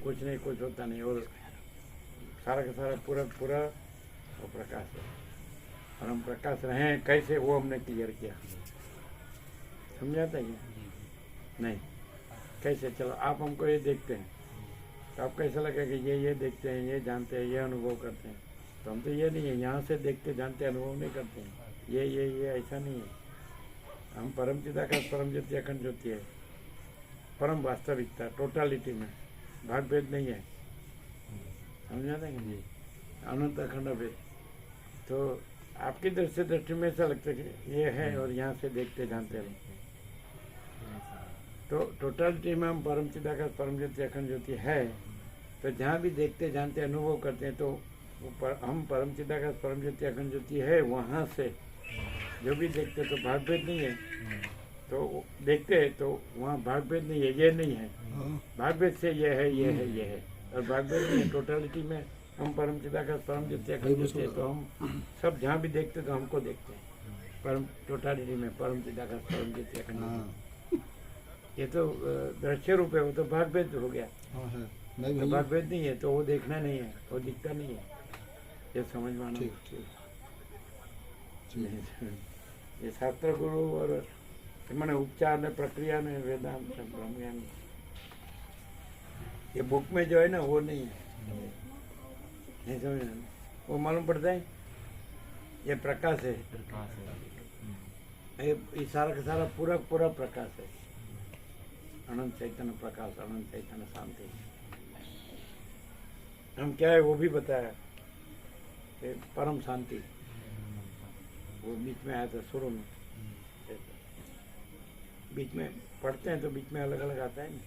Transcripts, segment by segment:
कुछ नहीं, कुछ होता नहीं, और सारा का सारा पूरा पूरा वो प्रकाश है। और हम प्रकाश रहे हैं कैसे, वो हमने क्लियर किया। समझाता है नहीं? कैसे? चलो आप हमको ये देखते हैं तो आप कैसा लगे कि ये देखते हैं, ये जानते हैं, ये अनुभव करते हैं। तो हम तो ये नहीं है, यहाँ से देखते जानते अनुभव नहीं करते हैं। ये ऐसा नहीं है। हम परम चिदाकाश परम ज्योति अखंड ज्योति है, परम वास्तविकता टोटालिटी में, भाग भेद नहीं है। समझा देंगे अनंत अखंड भेद। तो आपकी दृष्टि में ऐसा लगता है कि ये है और यहाँ से देखते जानते हैं। तो टोटालिटी में हम परम चिदाकाश परम ज्योति अखंड ज्योति है, तो जहाँ भी देखते जानते अनुभव करते हैं तो हम परम चिदाकाश परम ज्योति अखंड ज्योति है। वहाँ से जो भी देखते तो भाग भेद नहीं है, तो देखते हैं तो वहाँ भाग भेद नहीं है, ये नहीं है। भाग भेद से ये है, ये है, ये है, और भाग भेद नहीं है। टोटालिटी में हम परम चिदाकाश परम ज्योति अखंड ज्योति है, तो हम सब जहाँ भी देखते तो हमको देखते हैं। परम टोटालिटी में परम चिदाकाश परम ज्योति अखंड ज्योति, ये तो दृश्य रूप है, वो तो भाग भेद हो गया। तो भाग भेद नहीं है तो वो देखना नहीं है, वो दिखता नहीं है। ये समझ मानो। ये शास्त्र गुरु और मैंने उपचार ने प्रक्रिया ने वेदांत ब्रह्म ज्ञान, ये बुक में जो है ना वो नहीं है। नहीं समझ, वो मालूम पड़ता है ये प्रकाश है। ये सारा का सारा पूरा पूरा प्रकाश है। अनंत चैतन्य प्रकाश, अनंत चैतन्य शांति। हम क्या है वो भी बताया, परम शांति। वो बीच में आया था शुरू में, बीच में पढ़ते हैं तो बीच में अलग अलग आता है ना,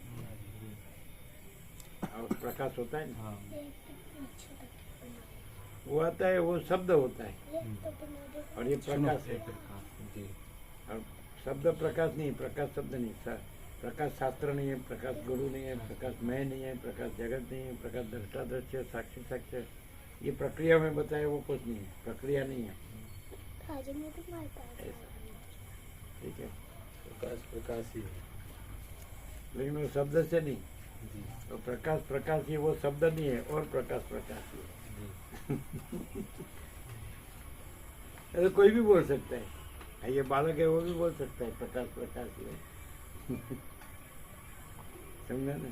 और प्रकाश होता है ना, वो आता है, वो शब्द होता है, और ये प्रकाश है। और शब्द प्रकाश नहीं, प्रकाश शब्द नहीं, प्रकाश शास्त्र नहीं है, प्रकाश गुरु नहीं है, प्रकाश मैं नहीं है, प्रकाश जगत नहीं है, प्रकाश दृष्टा दृश्य साक्षी साक्ष्य, ये प्रक्रिया में बताया वो कुछ नहीं है, प्रक्रिया नहीं है। ठीक है, प्रकाश प्रकाश ही है, लेकिन वो शब्द से नहीं। तो प्रकाश प्रकाश ही, वो शब्द नहीं है, और प्रकाश प्रकाश ही है। तो कोई भी बोल सकता है, ये बालक है वो भी बोल सकता है प्रकाश प्रकाश ही है। समझा ना?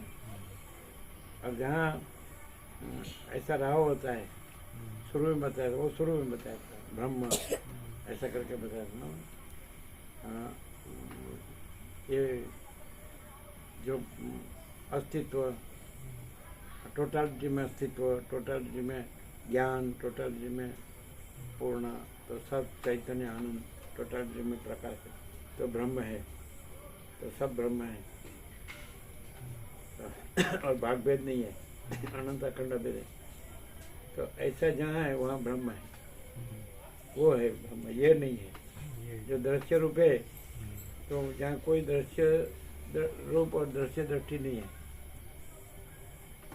अब जहाँ ऐसा रहा होता है, शुरू में बताया, वो शुरू में बताया था ब्रह्म ऐसा करके बताया था ना। ये जो अस्तित्व, टोटालिटी में अस्तित्व, टोटालिटी में ज्ञान, टोटालिटी में पूर्ण, तो सब चैतन्य आनंद, टोटालिटी में प्रकाश है, तो ब्रह्म है, तो सब ब्रह्म है। और भाग भेद नहीं है, अनंत अखंड भेद है। तो ऐसा जहाँ है वहाँ ब्रह्म है, वो है ब्रह्म, ये नहीं है जो दृश्य रूप है। तो जहाँ कोई दृश्य रूप और दृश्य दृष्टि नहीं है,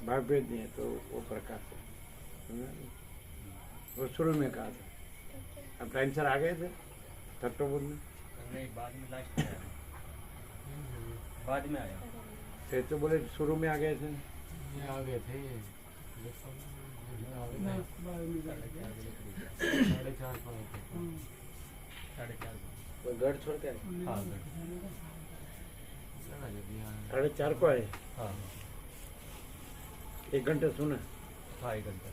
भाग भेद नहीं है, तो वो प्रकाश है। वो शुरू में कहा था। अब टाइम सर आ गए थे तत्व बोलने? नहीं, बाद में लास्ट में आया, बाद में आया। तो बोले शुरू में आ गए थे, ये आ गए थे 4:30 पर। 4:30 कोई घर छोड़ के आए? हाँ, 4:30 को आए। हाँ, 1 घंटा सुना? हाँ, 1 घंटा।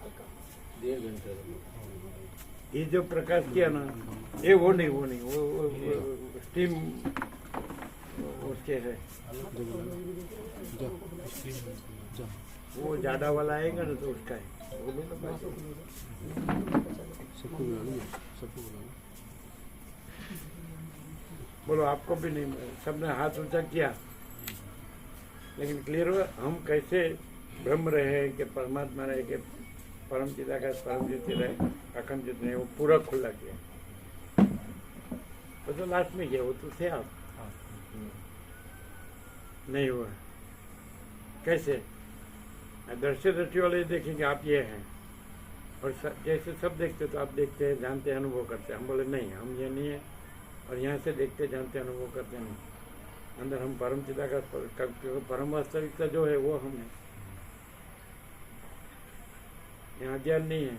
1.5 घंटे। ये जो प्रकाश किया ना, ये वो नहीं, वो स्टीम उसके है, वो ज्यादा वाला आएगा ना तो उसका है। बोलो, आपको भी नहीं, सबने हाथ ऊंचा किया, लेकिन क्लियर हुआ हम कैसे ब्रह्म रहे कि परमात्मा रहे कि परम चिदाकाश परम ज्योति रहे, अखंड ज्योति रहे, वो पूरा खुला किया। वो तो लास्ट में किया, वो तो थे आप। नहीं हुआ कैसे? दृश्य दृष्टि वाले देखेंगे आप ये हैं, और जैसे सब देखते तो आप देखते हैं, जानते हैं, अनुभव करते हैं। हम बोले नहीं, हम ये नहीं है, और यहाँ से देखते जानते अनुभव करते नहीं। अंदर हम परम चिदाकाश परम वास्तविकता जो है वो हम है। यहाँ ज्ञान नहीं है,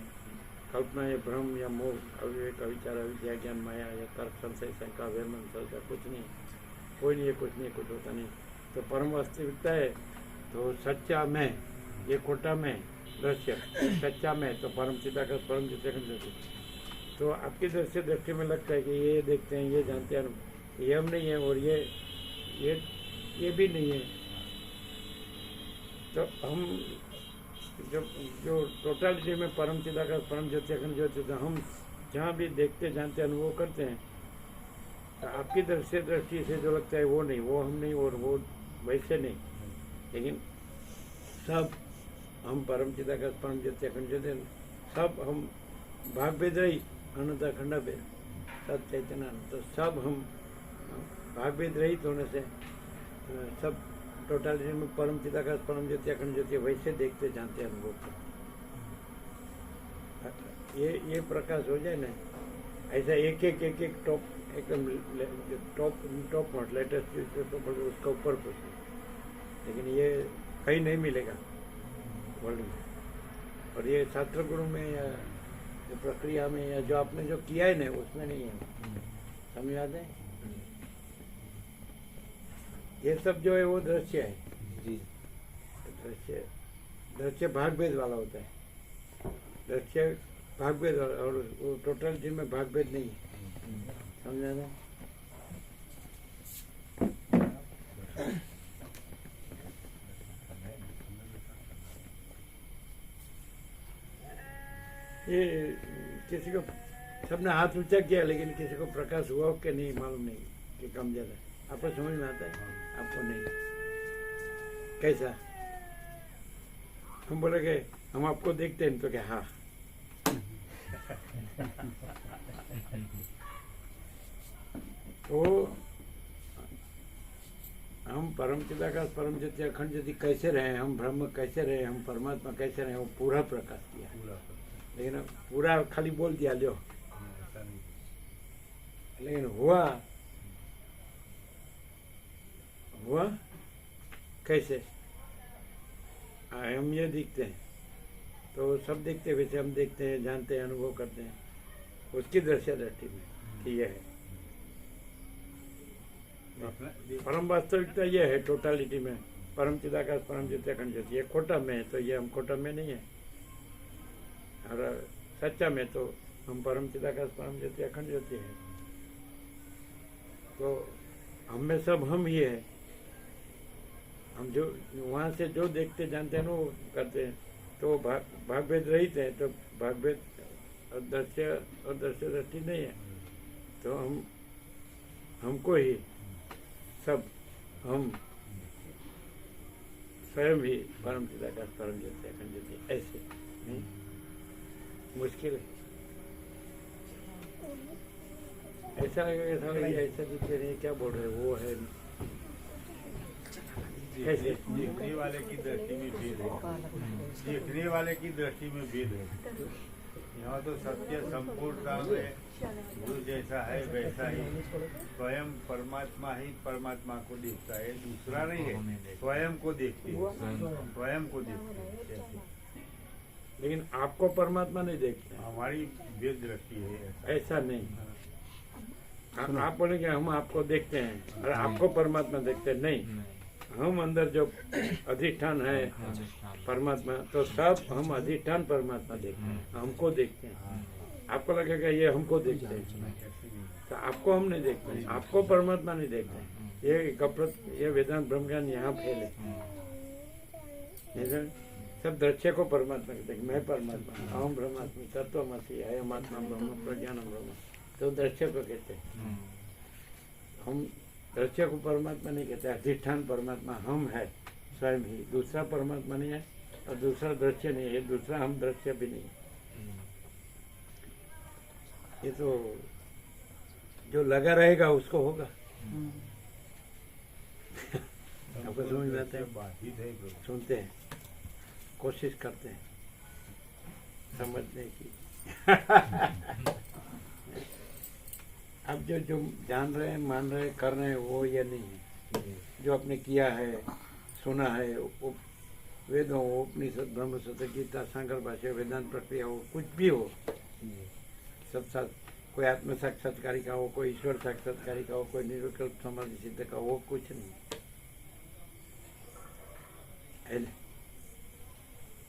कल्पना या भ्रम या मोह अविवेक अविचार अविद्या ज्ञान माया या तर्क संशय शंका वैमन संशय कुछ नहीं, कोई नहीं है, कुछ नहीं, कुछ होता नहीं। तो परम वास्तविकता है तो सच्चा मैं, ये खोटा मैं दृश्य, सच्चा मैं तो परम चिदाकाश परम चिदाकाश। तो आपकी दृष्टि में लगता है कि ये देखते हैं, ये जानते हैं, ये हम नहीं है और ये भी नहीं है। तो हम जो टोटलिटी में परम चिदाकाश परम ज्योति अखंड ज्योति, तो हम जहाँ भी देखते जानते अनुभव करते हैं, तो आपकी दृष्टि से जो लगता है वो नहीं, वो हम नहीं और वो वैसे नहीं, लेकिन सब हम परम चिदाकाश परम ज्योति अखंड ज्योति, सब हम भाग भेद रही अनंत अखंड भेद सब चैतन्य, तो सब हम भाग भेद रहित होने से सब टोटलिटी में परम चिदाकाश परम ज्योति अखंड ज्योति वैसे देखते जानते अनुभव करते। ये प्रकाश हो जाए ना, ऐसा एक एक टॉप एकदम टॉप नोट लेटेस्ट उसका ऊपर कुछ नहीं, लेकिन ये कहीं नहीं मिलेगा वर्ल्ड में। और ये शास्त्र गुरु में या प्रक्रिया में या जो आपने जो किया है ना उसमें नहीं है, समझ आते हैं। ये सब जो है वो दृश्य है जी, दृश्य भाग भेद वाला होता है, दृश्य भाग भेद वाला, और वो टोटल जिनमें भाग भेद नहीं है, समझा ना। ये किसी को सबने हाथ ऊंचा किया, लेकिन किसी को प्रकाश हुआ कि नहीं मालूम नहीं कि कम ज्यादा। आपको समझ में आता है? आपको नहीं। कैसा? हम बोले कि हम आपको देखते हैं, तो क्या हाँ तो हम परम चिदाकाश परम ज्योति अखंड ज्योति कैसे रहे, हम ब्रह्म कैसे रहे, हम परमात्मा कैसे रहे, वो पूरा प्रकाश किया। लेकिन पूरा खाली बोल दिया लो, लेकिन हुआ कैसे? हम ये दिखते हैं तो सब देखते हैं, वैसे हम देखते हैं, जानते हैं, अनुभव करते हैं, उसकी दृश्य दृष्टि में कि यह है परम वास्तविकता। ये है टोटालिटी में परम चिदाकाश परम ज्योति अखंड ज्योति। ये खोटा में है तो ये हम खोटा में नहीं है, और सच्चा में तो हम परम चिदाकाश परम ज्योति अखंड ज्योति है। तो हम में सब हम ही है। हम जो वहाँ से जो देखते जानते हैं वो करते हैं, तो भाग भेद रहित है, तो भाग भेद दृश्य और दृश्य दृष्टि नहीं है। तो हमको ही सब हम स्वयं ही परम चिदाकाश परम ज्योति अखंड ज्योति, ऐसे नहीं मुश्किल है। ऐसा दिखते नहीं, क्या बोल रहे वो है कैसे? देखने वाले की दृष्टि में भेद है, देखने वाले की दृष्टि में भेद है। यहाँ तो सत्य संपूर्णता में जो जैसा है वैसा ही स्वयं परमात्मा ही परमात्मा को देखता है, दूसरा नहीं है, स्वयं को देखते हैं, स्वयं को देखते हैं। लेकिन आपको परमात्मा नहीं देखते, हमारी भेद दृष्टि है, ऐसा नहीं। आप बोलेंगे हम आपको देखते हैं और आपको परमात्मा देखते हैं, नहीं। हम अंदर जो अधिष्ठान है परमात्मा, तो सब हम अधिष्ठान परमात्मा देखते हैं, हमको देखते हैं। आपको लगेगा ये हमको देखते हैं, तो आपको हम नहीं देखते हैं, आपको परमात्मा नहीं देखते हैं। ये कपड़त, ये वेदांत ब्रह्म ज्ञान यहाँ फैले, सब दृश्य को परमात्मा कहते हैं। मैं परमात्मा, अहम ब्रह्मास्मि, तत्वमसि, अयम आत्मा ब्रह्म, प्रज्ञानम ब्रह्म, तो दृश्य को कहते हैं। हम दृश्य को परमात्मा नहीं कहते, अधिष्ठान परमात्मा हम है स्वयं ही, दूसरा परमात्मा नहीं है और दूसरा दृश्य नहीं है, दूसरा हम दृश्य भी नहीं है। ये तो जो लगा रहेगा उसको होगा। आपको समझ में आता है? सुनते हैं, कोशिश करते हैं समझने की। अब जो जान रहे हैं, मान रहे हैं, कर रहे हैं, वो ये नहीं है। जो आपने किया है, सुना है, वो वेदों, उपनिषद, ब्रह्मसूत्र, गीता, शंकर भाष्य, वेदांत प्रक्रिया हो, कुछ भी हो, सब साथ, कोई आत्म साक्षात्कारी का हो, कोई ईश्वर साक्षात्कारी का हो, कोई निर्विकल्प समाधि सिद्ध का हो, कुछ नहीं।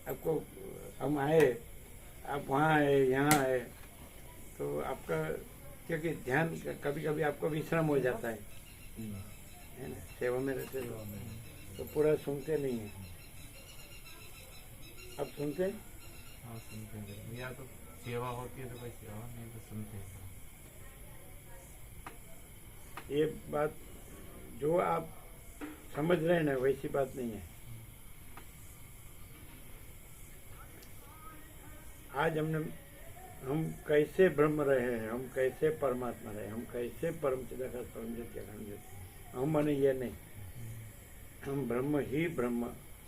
आपको हम आए, आप वहाँ आए, यहाँ आए, तो आपका क्योंकि ध्यान कभी कभी आपको विश्राम हो जाता है ना, सेवा में रहते तो पूरा सुनते नहीं है। अब सुनते हैं? हाँ सुनते हैं, या तो सेवा होती है तो कोई सेवा, नहीं तो सुनते हैं। ये बात जो आप समझ रहे हैं ना, वैसी बात नहीं है। आज हम कैसे ब्रह्म रहे हैं, हम कैसे परमात्मा रहे, हम कैसे परम चिदाकाश परम ज्योति अखंड ज्योति, हम माने ये नहीं, हम ब्रह्म ही ब्रह्म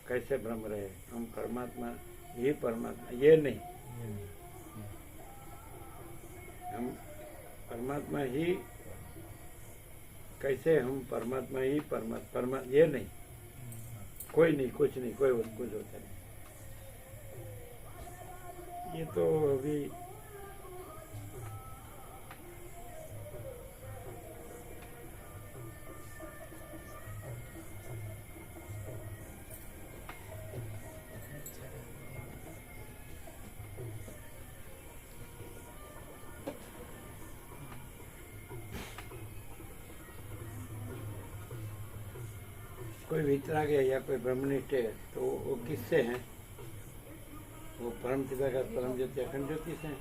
कैसे ब्रह्म रहे, हम परमात्मा ही परमात्मा, ये नहीं, हम परमात्मा ही कैसे, हम परमात्मा ही परमात्मा, ये नहीं, कोई नहीं, कुछ नहीं, कोई कुछ होता नहीं। ये तो अभी कोई वितराग है या कोई ब्रह्मनिष्ठ है तो वो किससे हैं? वो परम चिदाकाश परम ज्योति अखंड ज्योति से हैं,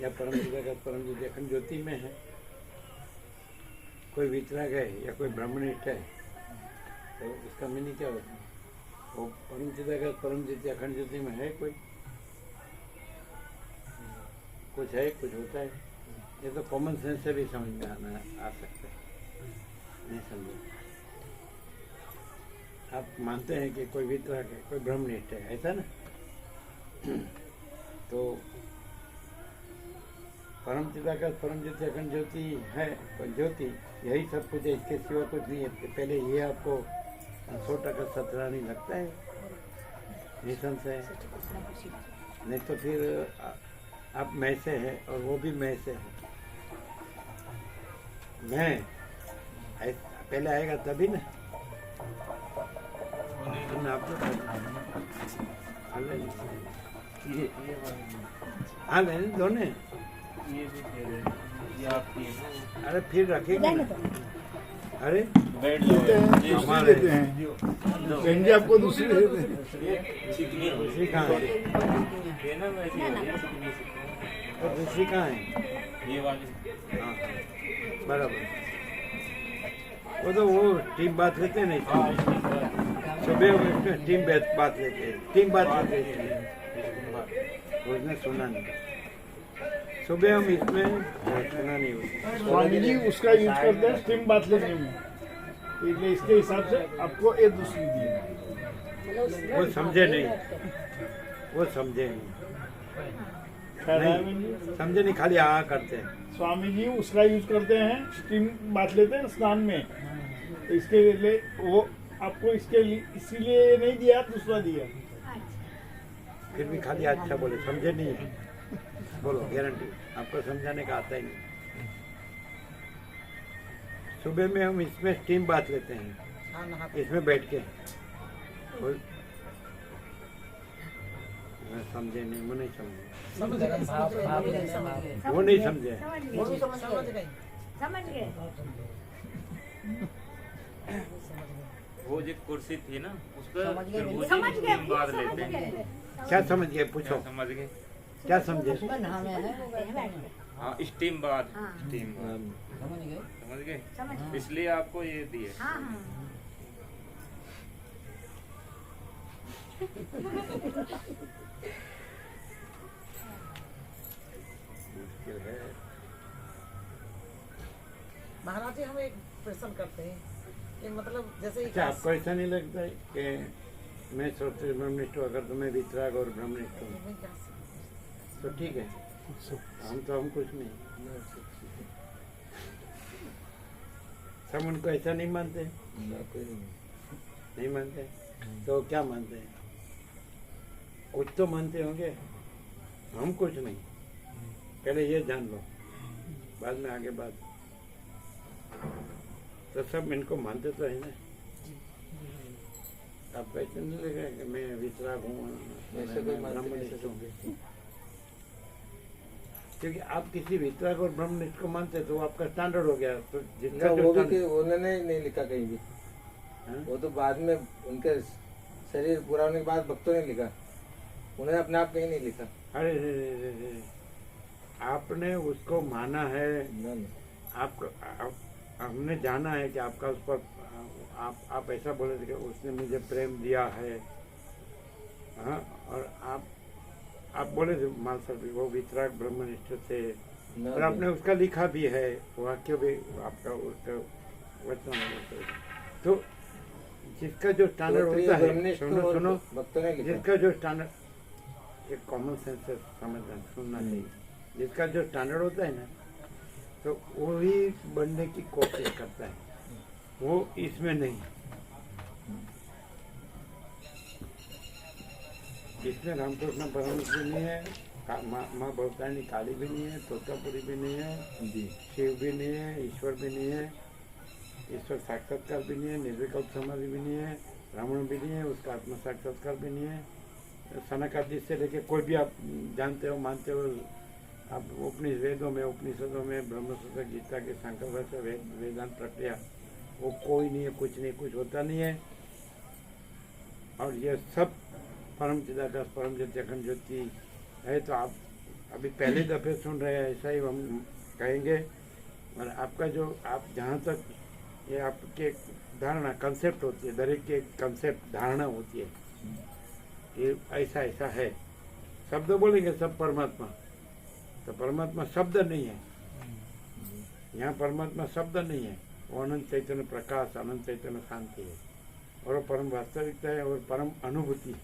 या परम चिदाकाश परम ज्योति अखंड ज्योति में है। कोई वितराग है या कोई ब्रह्मनिष्ठ है तो इसका मीनिंग क्या होता है? वो परम चिदाकाश परम ज्योति अखंड ज्योति में है, कोई कुछ है, कुछ होता है। ये तो कॉमन सेंस से भी समझ में आ सकता है, नहीं समझे। आप मानते हैं कि कोई वितराग है, कोई ब्रह्मनिष्ठ है, ऐसा ना? तो परम चिदाकाश परम ज्योति अखंड ज्योति है, पर ज्योति यही सब कुछ है, इसके सिवा कुछ नहीं है। पहले ये आपको 100% सतरा नहीं लगता है, निसंशय, नहीं तो फिर आप मैं से है और वो भी मैं से है। मैं पहले आएगा तभी ना, आप हाँ मैंने दोनों, ये भी दे रहे हैं, ये आपकी है ना? अरे फिर रखेंगे ना। अरे बैठ देते हैं, दूसरी हमारे- देते हैं, कहेंगे आपको दूसरी देते हैं। चिकनी दूसरी कहाँ है? देना वैसी है, चिकनी और दूसरी कहाँ है? ये वाली। हाँ बराबर। वो तो वो टीम बात लेते हैं नहीं, सुबह टीम बात लेते हैं, टीम बात लेते हैं, उसने सुना नहीं। सुबह हम इसमें सुना नहीं होता। स्वामी जी उसका यूज करते हैं स्टीम बात लेने में, इसलिए इसके हिसाब से आपको ये दूसरी दी। वो समझे नहीं, वो समझे नहीं, समझे नहीं, खाली आ करते हैं। स्वामी जी उसका यूज करते हैं, स्टीम बात लेते हैं स्नान में, तो इसके लिए वो आपको इसके लिए इसीलिए नहीं दिया, दूसरा दिया। फिर भी खाली अच्छा बोले, समझे नहीं है। बोलो गारंटी, आपको समझाने का आता ही नहीं। सुबह में हम इसमें स्टीम बात लेते हैं, इसमें बैठ के समझे नहीं, वो नहीं समझे, वो नहीं समझे। समझ गए। वो जो कुर्सी थी ना, उस पर समझ गए, वो समझ गए, बाद समझ लेते हैं। गए। क्या समझ गए? पूछो, क्या समझ गए? क्या समझे? हाँ स्टीम बाद, हाँ। स्टीम बाद समझ गए, समझ गए। इसलिए आपको ये दिए। हाँ हाँ। मुश्किल है। महाराज जी हम एक प्रश्न करते हैं कि मतलब जैसे अच्छा, आपको ऐसा नहीं लगता है कि मैं सोचते ब्रह्मनिष्ठ अगर तो मैं वितराग और ब्रह्मनिष्ठ हूँ तो ठीक है, हम कुछ नहीं। सब उनको ऐसा नहीं मानते, नहीं मानते तो क्या मानते हैं? कुछ तो मानते होंगे, हम कुछ नहीं। पहले ये जान लो, बाद में आगे बात। तो सब इनको मानते तो है ना। आप ऐसे नहीं लगे कि मैं वितराग हूँ, ब्रह्मनिष्ठ हूँ। क्योंकि आप किसी वितराग और ब्रह्मनिष्ठ को मानते तो आपका स्टैंडर्ड हो गया। तो जिसका जो उन्होंने नहीं लिखा कहीं भी। हाँ? वो तो बाद में उनके शरीर पूरा होने के बाद भक्तों ने लिखा, उन्होंने अपने आप कहीं नहीं लिखा। अरे रे रे रे रे। आपने उसको माना है, हमने जाना है कि आपका उस पर आप ऐसा बोले थे कि उसने मुझे प्रेम दिया है। हाँ, और आप बोले थे मालसर भी वो वितराग ब्रह्मनिष्ठ थे, और आपने उसका लिखा भी है, वाक्य भी आपका उसका वचन है। तो जिसका जो स्टैंडर्ड होता है, सुनो जिसका जो स्टैंडर्ड, एक कॉमन सेंस से समझना सुनना चाहिए। जिसका जो स्टैंडर्ड होता है ना, तो वही बनने की कोशिश करता है, वो इसमें नहीं। इसमें रामकृष्ण परमहंस भी नहीं है, माँ भवतारिणी काली भी नहीं है, तोतापुरी भी नहीं है जी, शिव भी नहीं है, ईश्वर भी नहीं है, ईश्वर साक्षात्कार भी नहीं है, निर्विकल्प समाधि भी नहीं है, ब्राह्मण भी नहीं है, उसका आत्म साक्षात्कार भी नहीं है। सनकादि से लेके कोई भी आप जानते हो, मानते हो, आप वेदों में, उपनिषदों में, ब्रह्मसूत्र, गीता के शंकर भाषा, वेदांत प्रक्रिया, वो कोई नहीं है, कुछ नहीं, कुछ होता नहीं है। और ये सब परम चिदाकाश परम ज्योति अखंड ज्योति है। तो आप अभी पहले दफे सुन रहे हैं, ऐसा ही हम कहेंगे। और आपका जो आप जहाँ तक ये आपके धारणा कंसेप्ट होती है, दरेक की कंसेप्ट धारणा होती है, ये ऐसा ऐसा है। शब्द बोलेंगे सब परमात्मा, तो परमात्मा शब्द नहीं है। यहाँ परमात्मा शब्द नहीं है, वो अनंत चैतन्य प्रकाश, अनंत चैतन्य शांति है, और वो परम वास्तविकता है और परम अनुभूति है।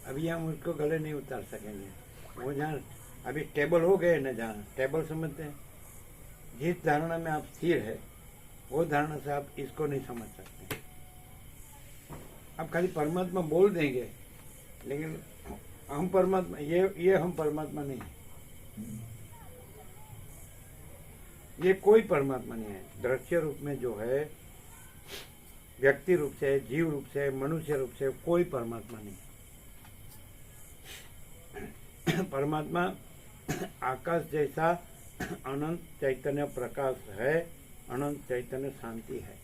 अभी हम उसको गले नहीं उतार सकेंगे। वो जहाँ अभी टेबल हो गए ना, जहाँ टेबल समझते हैं, जिस धारणा में आप स्थिर है, वो धारणा से आप इसको नहीं समझ सकते। आप खाली परमात्मा बोल देंगे, लेकिन हम परमात्मा, ये हम परमात्मा नहीं है। ये कोई परमात्मा नहीं है। दृश्य रूप में जो है, व्यक्ति रूप से, जीव रूप से, मनुष्य रूप से कोई परमात्मा नहीं है। परमात्मा आकाश जैसा अनंत चैतन्य प्रकाश है, अनंत चैतन्य शांति है।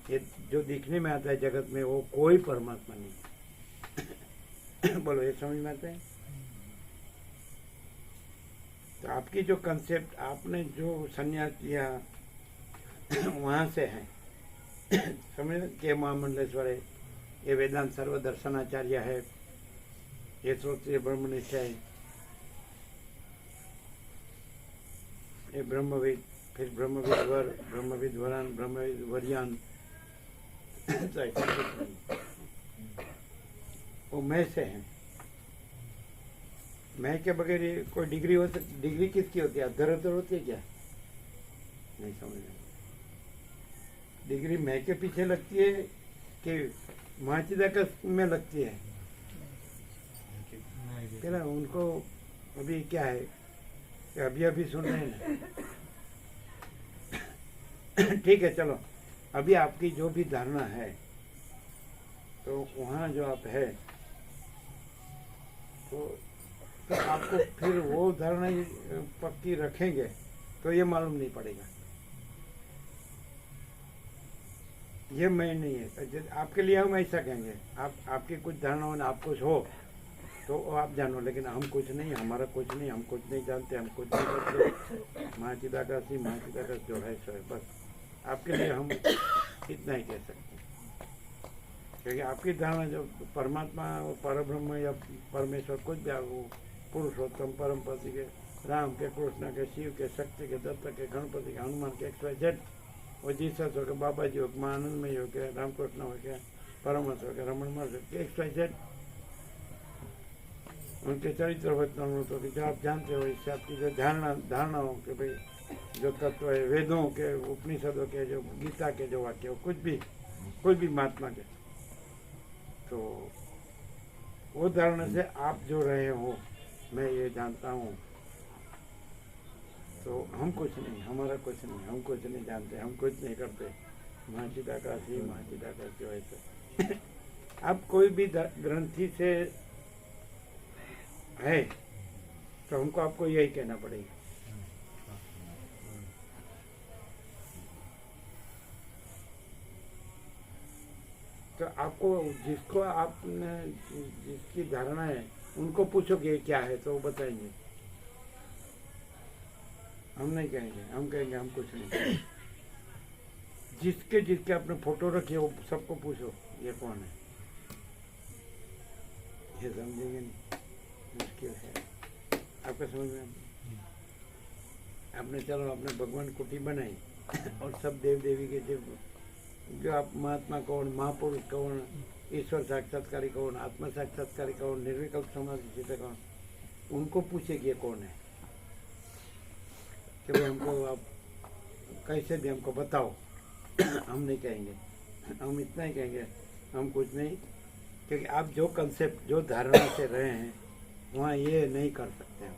ये जो दिखने में आता है जगत में, वो कोई परमात्मा नहीं है। बोलो, ये समझ में आता है? तो आपकी जो कंसेप्ट, आपने जो संन्यास लिया वहां से है। समझ के महामंडलेश्वर है, ये वेदांत सर्वदर्शनाचार्य है, ये श्रोत्रिय ब्रह्मनिष्ठ है, ये ब्रह्मविद, फिर ब्रह्मविद वर, ब्रह्मविद वरान, ब्रह्मविद वर्यान। तो ऐसा कुछ नहीं, वो मैं से है। मैं के बगैर ये कोई डिग्री हो सकती? डिग्री किसकी होती है? अधर होती है क्या? नहीं समझ। डिग्री मैं के पीछे लगती है कि महाचिदाकाश में लगती है? क्या उनको अभी क्या है कि अभी सुन रहे हैं ना। ठीक है, चलो, अभी आपकी जो भी धारणा है, तो वहाँ जो आप है, तो आपको फिर वो धारणा पक्की रखेंगे तो ये मालूम नहीं पड़ेगा। ये मैं नहीं है। आपके लिए हम ऐसा कहेंगे, आपकी कुछ धारणा हो, आप कुछ हो तो आप जानो, लेकिन हम कुछ नहीं, हमारा कुछ नहीं, हम कुछ नहीं जानते, हम कुछ नहीं करते। महाचिदाकाश जो है सो है, बस आपके लिए हम इतना ही कह सकते हैं। क्योंकि आपकी धारणा जो परमात्मा, परब्रह्म या परमेश्वर, कुछ भी वो पुरुषोत्तम, परम पति के, राम के, कृष्ण के, शिव के, शक्ति के, दत्त के, गणपति के, हनुमान के, XYZ, वो जीसस हो के, बाबा जी हो के, माँ आनंदमयी हो के, रामकृष्ण हो के, परमहंस हो के, रमण महर्षि हो के, XYZ, उनके चरित्र वचनों तो जो आप जानते हो, इससे आपकी जो धारणा हो कि भाई जो तत्व है, वेदों के, उपनिषदों के, जो गीता के जो वाक्य हो, कुछ भी, कोई भी महात्मा के, तो वो धारणा से आप जो रहे हो, मैं ये जानता हूँ, तो हम कुछ नहीं, हमारा कुछ नहीं, हम कुछ नहीं जानते, हम कुछ नहीं करते, महाचिदाकाशी वैसे आप कोई भी ग्रंथि से है तो हमको आपको यही कहना पड़ेगा। तो आपको जिसको आपने जिसकी धारणा है उनको पूछो कि ये क्या है तो वो बताएंगे। हम नहीं कहेंगे, हम कहेंगे हम कुछ नहीं। जिसके जिसके आपने फोटो रखी है वो सबको पूछो ये कौन है, ये समझेंगे नहीं, मुश्किल है आपका समझ में। आपने चलो आपने भगवान कुटी बनाई और सब देव देवी के जो आप महात्मा कौन, महापुरुष कौन, ईश्वर साक्षात्कारी कौन, आत्मा साक्षात्कारी कौन, निर्विकल्प समाधि स्थित कौन, उनको पूछे कि ये कौन है, कि भाई हमको आप कैसे भी हमको बताओ। हम नहीं कहेंगे, हम इतना ही कहेंगे हम कुछ नहीं, क्योंकि आप जो कंसेप्ट जो धारणा से रहे हैं वहाँ ये नहीं कर सकते, हम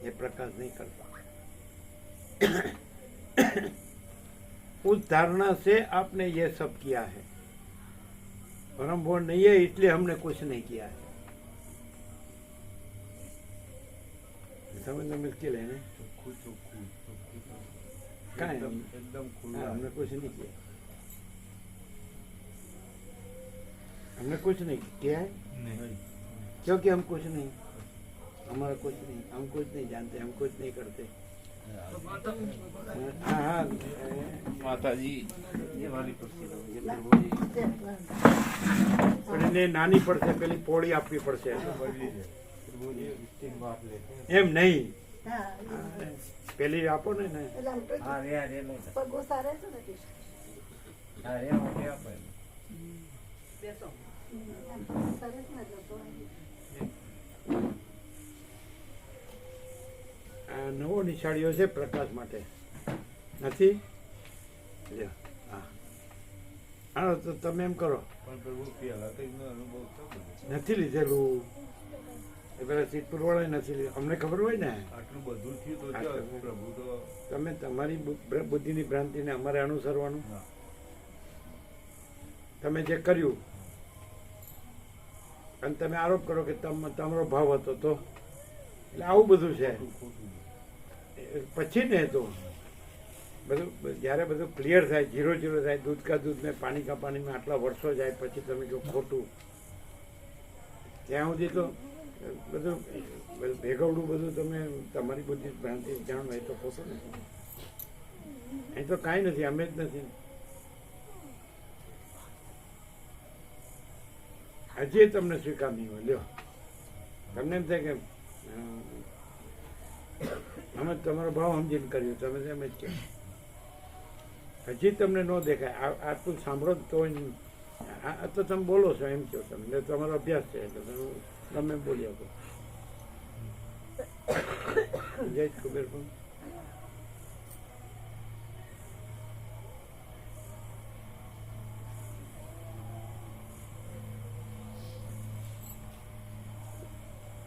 ये प्रकाश नहीं कर सकते। उस धारणा से आपने ये सब किया है और हम वो नहीं है इसलिए हमने कुछ नहीं किया है। समझना मुश्किल है ना? क्या है? एकदम खुला। हमने कुछ नहीं किया, हमने कुछ नहीं किया है नहीं। क्योंकि हम कुछ नहीं, हमारा कुछ नहीं, हम कुछ नहीं जानते, हम कुछ नहीं करते। हाँ हाँ माता जी ये वाली कुर्सी પણ એને નાની પડશે, પેલી પોળી આપવી પડશે એમ નહીં, પેલી આપો ને ને પગો સારા છે ને બેસો સરસ મતલબ આ નવો નિશાળીઓ છે પ્રકાશ માટે નથી લ્યો હા હા તો તમે એમ કરો પણ પ્રભુ પહેલા તો એમનો અનુભવ થયો બધો. નથી લીધેલું એ પેલા સિદ્ધપુર વાળા નથી લીધું, અમને ખબર હોય ને આટલું બધું થયું તો હા, ચાલ, તો- પ્રભુ તો તમે તમારી બુદ્ધિની ભ્રાંતિને અમારે અનુસરવાનું, હા. તમે જે કર્યું અને તમે આરોપ કરો કે તમારો ભાવ હતો તો, એટલે આવું બધું છે। ખોટું પછી ને તો બધું જ્યારે બધું ક્લિયર થાય, 0-0 થાય, દૂધ કા દૂધ મેં પાણી કા પાણી મેં આટલા વર્ષો જાય પછી તમે જો ખોટું, ત્યાં સુધી તો બધું ભેગવડું બધું તમે તમારી બુદ્ધિ ભ્રાંતિ જાણો એ તો ખોટું નથી, એ તો કાંઈ નથી, અમે જ નથી, હજી તમને સ્વીકાર નહીં હોય। લ્યો તમને એમ થાય કે અમે તમારો ભાવ સમજીને કર્યું, તમે એમ જ કહો, હજી તમને ન દેખાય, આટલું સાંભળો તો આ તો તમે બોલો છો એમ કહો, તમે તમારો અભ્યાસ છે એટલે તમે ગમે એમ બોલી આપો। જય કુબેર પણ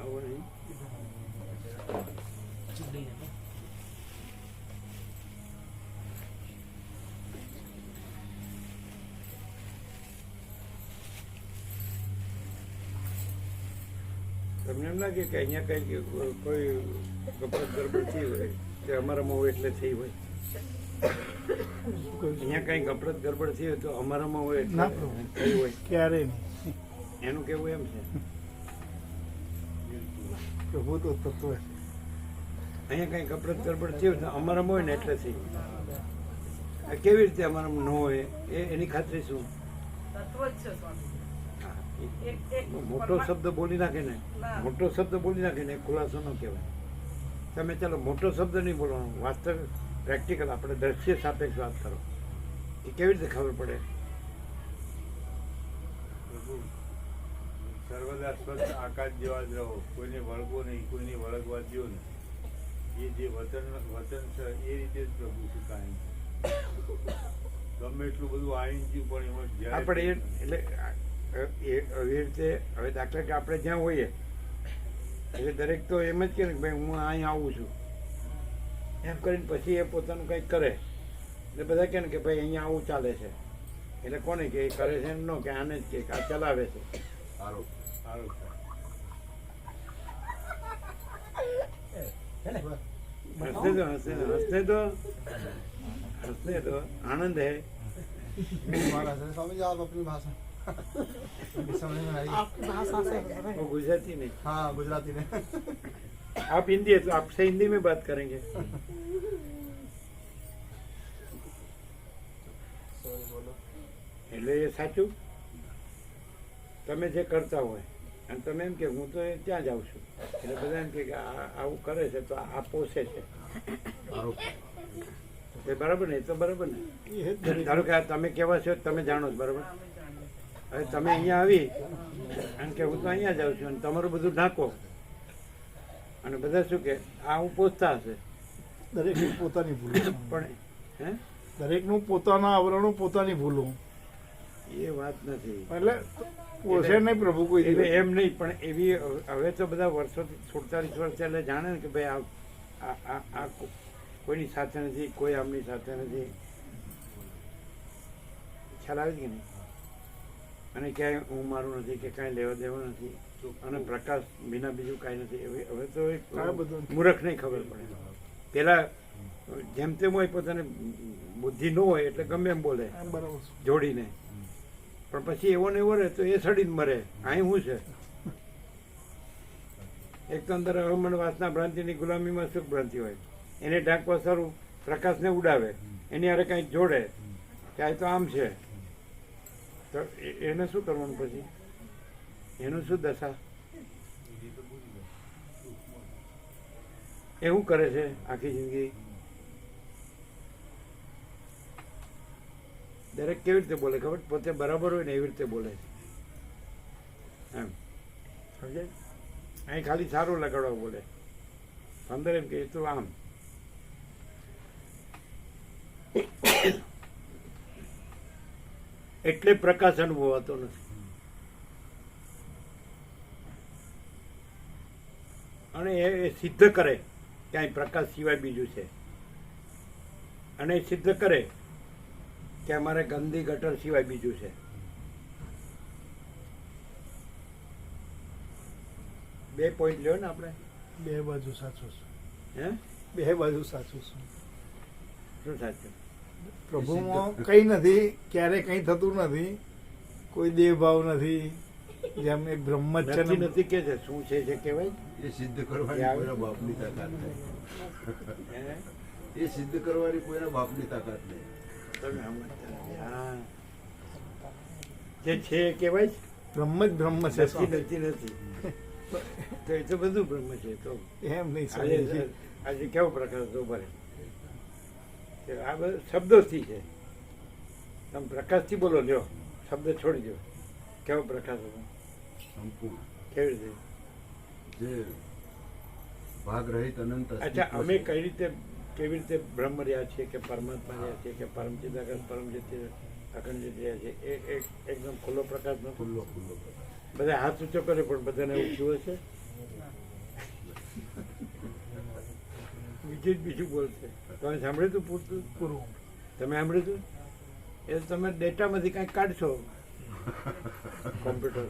આવો નહીં તમને એમ લાગે કે અહીંયા કઈ કોઈ ગફલત ગડબડ થઈ હોય કે અમારામાં હોય એટલે થઈ હોય, અહીંયા કઈ ગફલત ગડબડ થઈ હોય તો અમારામાં હોય ના એટલે પ્રભુ. થઈ હોય, ક્યારેય નહીં, એનું કેવું એમ છે। પ્રભુ તો તત્વ છે। અહીંયા કઈ ગફલત ગડબડ થઈ હોય તો અમારામાં હોય ને એટલે થઈ હોય, આ કેવી રીતે અમારામાં ન હોય એની ખાતરી શું? તત્વ જ છે સ્વામી। હા, એક એક મોટો શબ્દ બોલી નાખે ને, મોટો શબ્દ બોલી નાખે ને એ ખુલાસો ન કહેવાય। તમે ચાલો મોટો શબ્દ નહીં બોલવાનો, વાસ્તવિક પ્રેક્ટિકલ આપણે દ્રશ્ય સાપેક્ષ વાત કરો, એ કેવી રીતે ખબર પડે? પ્રભુ સર્વદા સ્વસ્થ આકાશ જેવા જ રહો, કોઈને વળગો નહીં, કોઈને વળગવા દો નહીં, એ જે વતન છે એ રીતે જ પ્રભુ શીખાય ગમે એટલું બધું આવી ગયું પણ એમાં જ્યારે આપણે એટલે એવી રીતે હવે દાખલા કે આપણે જ્યાં હોઈએ એટલે દરેક તો એમ જ કે ને ભાઈ હું અહીં આવું છું એમ કરીને પછી એ પોતાનું કંઈક કરે એટલે બધા કહે ને કે ભાઈ અહીંયા આવું ચાલે છે એટલે કોને કે એ કરે છે એમ ન કે આને જ કે આ ચલાવે છે સારું સારું हंसने तो आनंद है स्वामी जी आप अपनी भाषा समझ में आई आपकी भाषा से वो गुजराती नहीं हाँ गुजराती में आप हिंदी है तो आपसे हिंदी में बात करेंगे એટલે એ સાચું તમે જે કરતા હોય અને તમે એમ કે હું તો ત્યાં જાઉં છું એટલે બધા એમ કે આવું કરે છે તો આ પોસે છે એ બરાબર ને એ તો બરાબર ને ધારો કે તમે કેવા છો તમે જાણો છો બરાબર હવે તમે અહીંયા આવી અને કે હું તો અહીંયા જાઉં છું અને તમારું બધું ઢાંકો અને બધા શું કે આ હું પોસતા હશે દરેકની પોતાની ભૂલો પણ હે દરેકનું પોતાના આવરણો પોતાની ભૂલો એ વાત નથી એટલે પોષે નહીં પ્રભુ કોઈ એટલે દિવસ. એમ નહીં પણ એવી હવે તો બધા વર્ષોથી 47 વર્ષ એટલે જાણે ને કે ભાઈ આ કોઈની સાથે નથી કોઈ આમની સાથે નથી ખ્યાલ આવે કે નહીં અને ક્યાંય હું મારું નથી કે કાંઈ લેવા દેવા નથી અને પ્રકાશ વિના બીજું કાંઈ નથી હવે તો એક આ બધું મૂર્ખ નહીં ખબર પડે પેલા જેમ તેમ હોય પોતાને બુદ્ધિ ન હોય એટલે ગમે એમ બોલે આ બરાબર છે. જોડીને પણ પછી એવો ને એવો રહે તો એ સડીને મરે અહીં શું છે એક તો અંદર હવામાન વાસના ભ્રાંતિની ગુલામીમાં સુખ ભ્રાંતિ હોય એને ઢાંકવા સારું પ્રકાશને ઉડાવે એની હારે કંઈક જોડે કે આ તો આમ છે તો એને શું કરવાનું પછી એનું શું દશા એ શું કરે છે આખી જિંદગી દરેક કેવી રીતે બોલે ખબર પોતે બરાબર હોય ને એવી રીતે બોલે એમ સમજે અહીં ખાલી સારું લગાડવા બોલે અંદર એમ કે એ તો આમ એટલે પ્રકાશ અનુભવાતો નથી અને એ સિદ્ધ કરે કે અહીં પ્રકાશ સિવાય બીજું છે અને એ સિદ્ધ કરે કે અમારે ગંદી ગટર સિવાય બીજું છે બે પોઈન્ટ લ્યો ને આપણે બે બાજુ સાચું છે હે બે બાજુ સાચું છે શું સાચું પ્રભુમાં કઈ નથી ક્યારે કઈ થતું નથી કોઈ દેહભાવ નથી જેમ એક બ્રહ્મચર્ય નથી નથી કે છે શું છે જે કહેવાય એ સિદ્ધ કરવાની કોઈના બાપની તાકાત નહીં હે? એ સિદ્ધ કરવાની કોઈના બાપની તાકાત નહીં તમે સમજતા નથી. હા જે છે એ કહેવાય છે? બ્રહ્મ જ બ્રહ્મ છે નથી સ્વામી. નથી નથી તો એ તો બધું બ્રહ્મ છે તો એમ નહીં આજે સ્વામીજી. આજે કેવો પ્રકાશ તો ભરે આ બધા શબ્દોથી છે તમે પ્રકાશથી બોલો લ્યો શબ્દ છોડી દો કેવો પ્રકાશ હતો સંપૂર્ણ કેવી રીતે જે ભાગ રહિત અનંત અચ્છા અસ્તિત્વ અમે છે. કઈ રીતે કેવી રીતે બ્રહ્મ રહ્યા છીએ કે પરમાત્મા રહ્યા છીએ કે પરમ ચિદાકાશ પરમ જ્યોતિ અખંડિત રહ્યા છીએ એકદમ ખુલ્લો પ્રકાશ નથી ખુલ્લો ખુલ્લો બધા હાથ ઊંચો કરે પણ બધાને એવું થયું હશે બીજું બોલશે તમે સાંભળ્યું હતું પૂરતું પૂરું તમે સાંભળ્યું હતું એ તો તમે ડેટામાંથી કાંઈક કાઢશો કોમ્પ્યુટર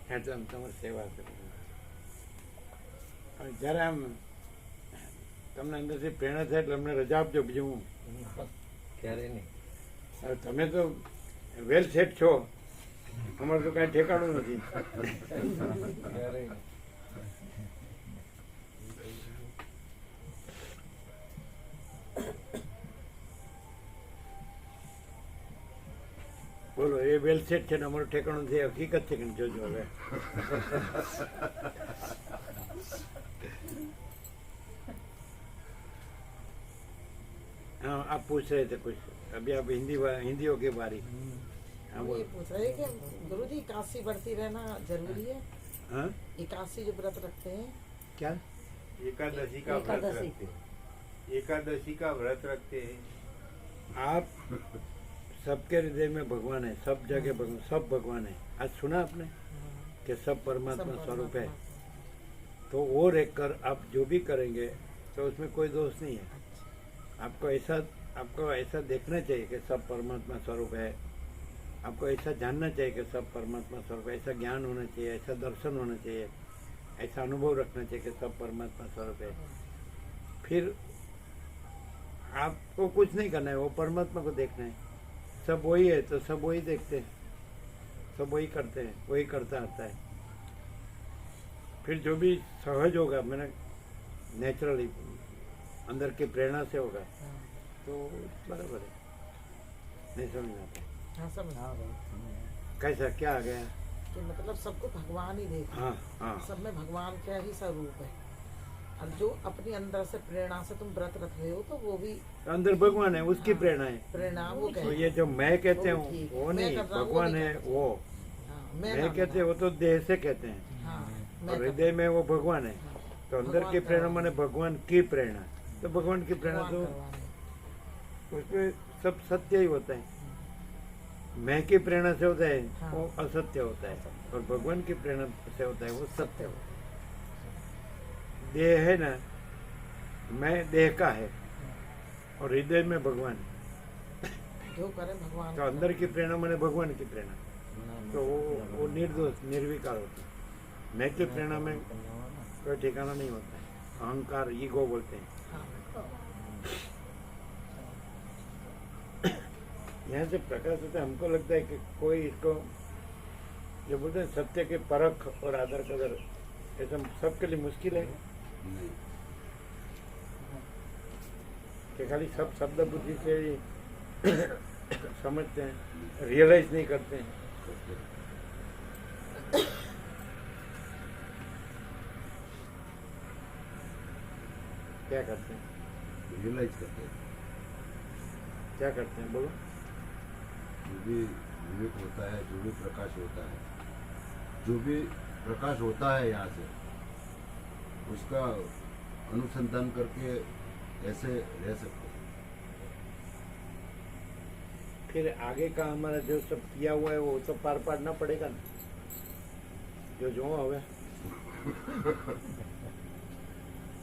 હા તો આમ તમારી સેવા કરો અને જ્યારે આમ તમને અંદરથી પ્રેરણા થાય એટલે અમને રજા આપજો બીજું હું ક્યારેય નહીં હવે તમે તો વેલ સેટ છો અમારે તો કાંઈ ઠેકાણું નથી ક્યારેય નહીં બોલો એ વેલ સેટ છે ને અમારું ઠેકાણું છે હકીકત છે કે નહીં? જોજો હવે हाँ आप पूछ रहे थे कुछ अभी आप हिंदी हो गई बारी हाँ हम बोलो ये पूछ रहे हैं कि गुरुजी एकादशी बढ़ती रहना जरूरी है हाँ एकादशी जो व्रत रखते हैं क्या एकादशी का व्रत एकादशी। रखते हैं, एकादशी का व्रत रखते हैं। आप सबके हृदय में भगवान है, सब जगह भगवान, सब भगवान है। आज सुना आपने कि सब परमात्मा स्वरूप है, तो वो रख कर आप जो भी करेंगे तो उसमें कोई दोष नहीं है। आपको ऐसा देखना चाहिए कि सब परमात्मा स्वरूप है, आपको ऐसा जानना चाहिए कि सब परमात्मा स्वरूप है, ऐसा ज्ञान होना चाहिए, ऐसा दर्शन होना चाहिए, ऐसा अनुभव रखना चाहिए कि सब परमात्मा स्वरूप है। फिर आपको कुछ नहीं करना है, वो परमात्मा को देखना है। सब वही है तो सब वही देखते हैं, सब वही करते हैं, वही करता आता है। फिर जो भी सहज होगा, मैंने नेचुरली अंदर की प्रेरणा से होगा तो बराबर है। नहीं समझ में आता हाँ समझ कैसा क्या आ गया। कि मतलब सबको भगवान ही देखा, हाँ हाँ सब में भगवान का ही स्वरूप है। और जो अपनी अंदर से प्रेरणा से तुम व्रत रख रहे हो तो वो भी अंदर भगवान है, उसकी प्रेरणा है। प्रेरणा वो तो कहे। ये जो मैं कहते वो हूँ ठीक है। वो मैं नहीं, कर रहा हूँ, भगवान वो नहीं है करते। वो। हाँ, मैं ना कहते बना। वो तो देह से कहते हैं, हाँ, मैं और कर हृदय में वो भगवान है। हाँ। तो अंदर भगवान की का प्रेरणा नाम माने भगवान की प्रेरणा। तो भगवान की प्रेरणा भगवान तो करवाने। उसमें सब सत्य ही होता है। मैं की प्रेरणा से होता है हाँ। वो असत्य होता है, और भगवान की प्रेरणा से होता है वो सत्य होता है। देह है ना, मैं देह का है और हृदय में भगवान है। जो करे भगवान तो अंदर की प्रेरणा माने भगवान की प्रेरणा, तो वो निर्दोष निर्विकार होता है। मैं की प्रेरणा में कोई ठिकाना नहीं होता है, अहंकार ईगो बोलते हैं। हाँ। यहाँ से प्रकाश होता है, हमको लगता है कि कोई इसको जो बोलते हैं सत्य के परख और आदर कदर, ऐसा सबके लिए मुश्किल है नहीं, कि खाली सब शब्द बुद्धि से ही समझते हैं, रियलाइज नहीं करते हैं। क्या करते हैं, रियलाइज करते हैं। क्या करते हैं बोलो। जो भी विवेक होता है, जो भी प्रकाश होता है, जो भी प्रकाश होता है यहाँ से, उसका अनुसंधान करके ऐसे रह सकते हैं। फिर आगे का हमारा जो सब किया हुआ है वो तो पार पाड़ना पड़ेगा ना, जो હવે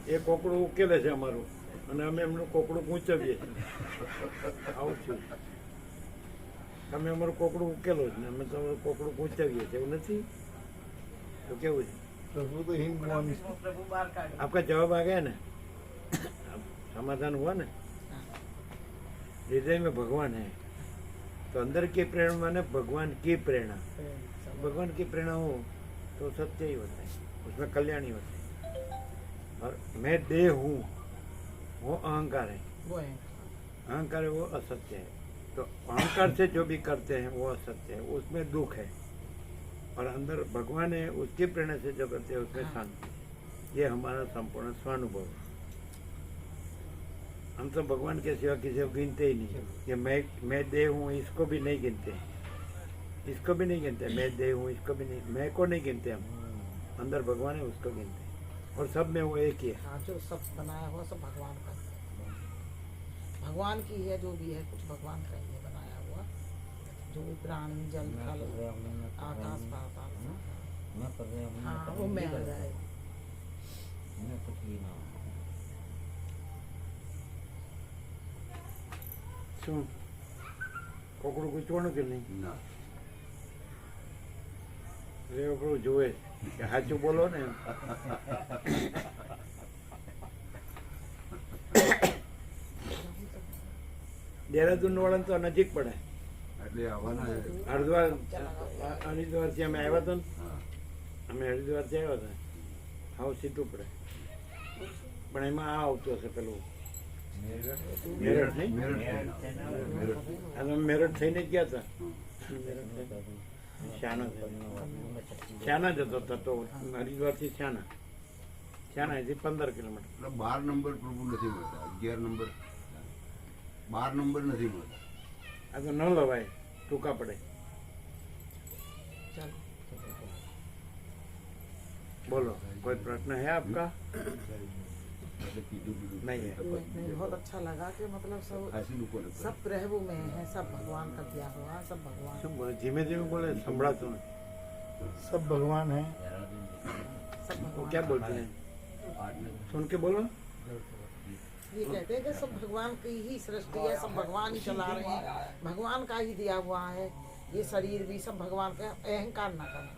એ કોકડું ઉકેલે છે અમારું, અને અમે એમનું કોકડું ગૂંચવીએ છીએ। આવું થયું, તમે અમારું કોકડું ઉકેલો જ ને અમે તમારું કોકડું ગૂંચવીએ છીએ, એવું નથી તો કેવું છે? प्रभु तो हिंद भगवान प्रभु बाहर काट। आपका जवाब आ गया ना, समाधान हुआ ना। हृदय में भगवान है तो अंदर की प्रेरणा माने भगवान की प्रेरणा। भगवान की प्रेरणा हो तो सत्य ही होता है, उसमें कल्याण ही होता है। और मैं देह हूँ वो अहंकार है, वो है अहंकार है वो असत्य है। तो अहंकार से जो भी करते हैं वो असत्य है, उसमें दुख है। और अंदर भगवान है, उसकी प्रेरणा से जो करते हैं उसमें शांति। ये हमारा संपूर्ण स्वानुभव है। हम तो भगवान के सिवा किसी को गिनते ही नहीं। ये मैं देह हूँ इसको भी नहीं गिनते, इसको भी नहीं गिनते। मैं देह हूँ इसको भी नहीं, मैं को नहीं गिनते हम। अंदर भगवान है उसको गिनते हैं, और सब में वो एक ही है। हाँ, जो सब बनाया हुआ सब भगवान का है। भगवान की है, जो भी है कुछ भगवान का ही है बनाया हुआ। जो भी प्राणी जल थल आकाश पाताल, हाँ वो मैं आ जाए। શું કોકડું ગૂંચવાનું કે નહીં? ના, એ કોકડું જોવે કે સાચું બોલો ને। દેહરાદૂન વાળાને તો નજીક પડે, એટલે આવવાના છે. હરિદ્વારથી અમે આવ્યા હતા ને, હા, અમે હરિદ્વારથી આવ્યા હતા, હાવ સીધું પડે। પણ એમાં આ આવતું હશે પેલું મેરઠ નહીં? મેરઠ. આ તમે મેરઠ થઈને જ ગયા હતા? શ્યાના શ્યાના જતો હતો તો હરિદ્વારથી શ્યાના, શ્યાનાથી 15 કિલોમીટર। એટલે 12 નંબર પ્રભુ નથી મળતા, 11 નંબર 12 નંબર નથી મળતા. આ તો ન લવાય, ટૂંકા પડે। बोलो, कोई प्रश्न है आपका? नहीं है। नहीं, बहुत अच्छा लगा कि मतलब सब प्रभु में है, सब भगवान का दिया हुआ, सब भगवान। શું બોલે? ધીમે ધીમે બોલે, સંભળાતું नहीं। सब भगवान है। सब वो भगवान क्या बोलते हैं? सुन के बोलो। ये कहते हैं कि सब भगवान की ही सृष्टि है, सब भगवान ही चला रहे हैं, भगवान का ही दिया हुआ है। ये शरीर भी सब भगवान का, अहंकार ना करें।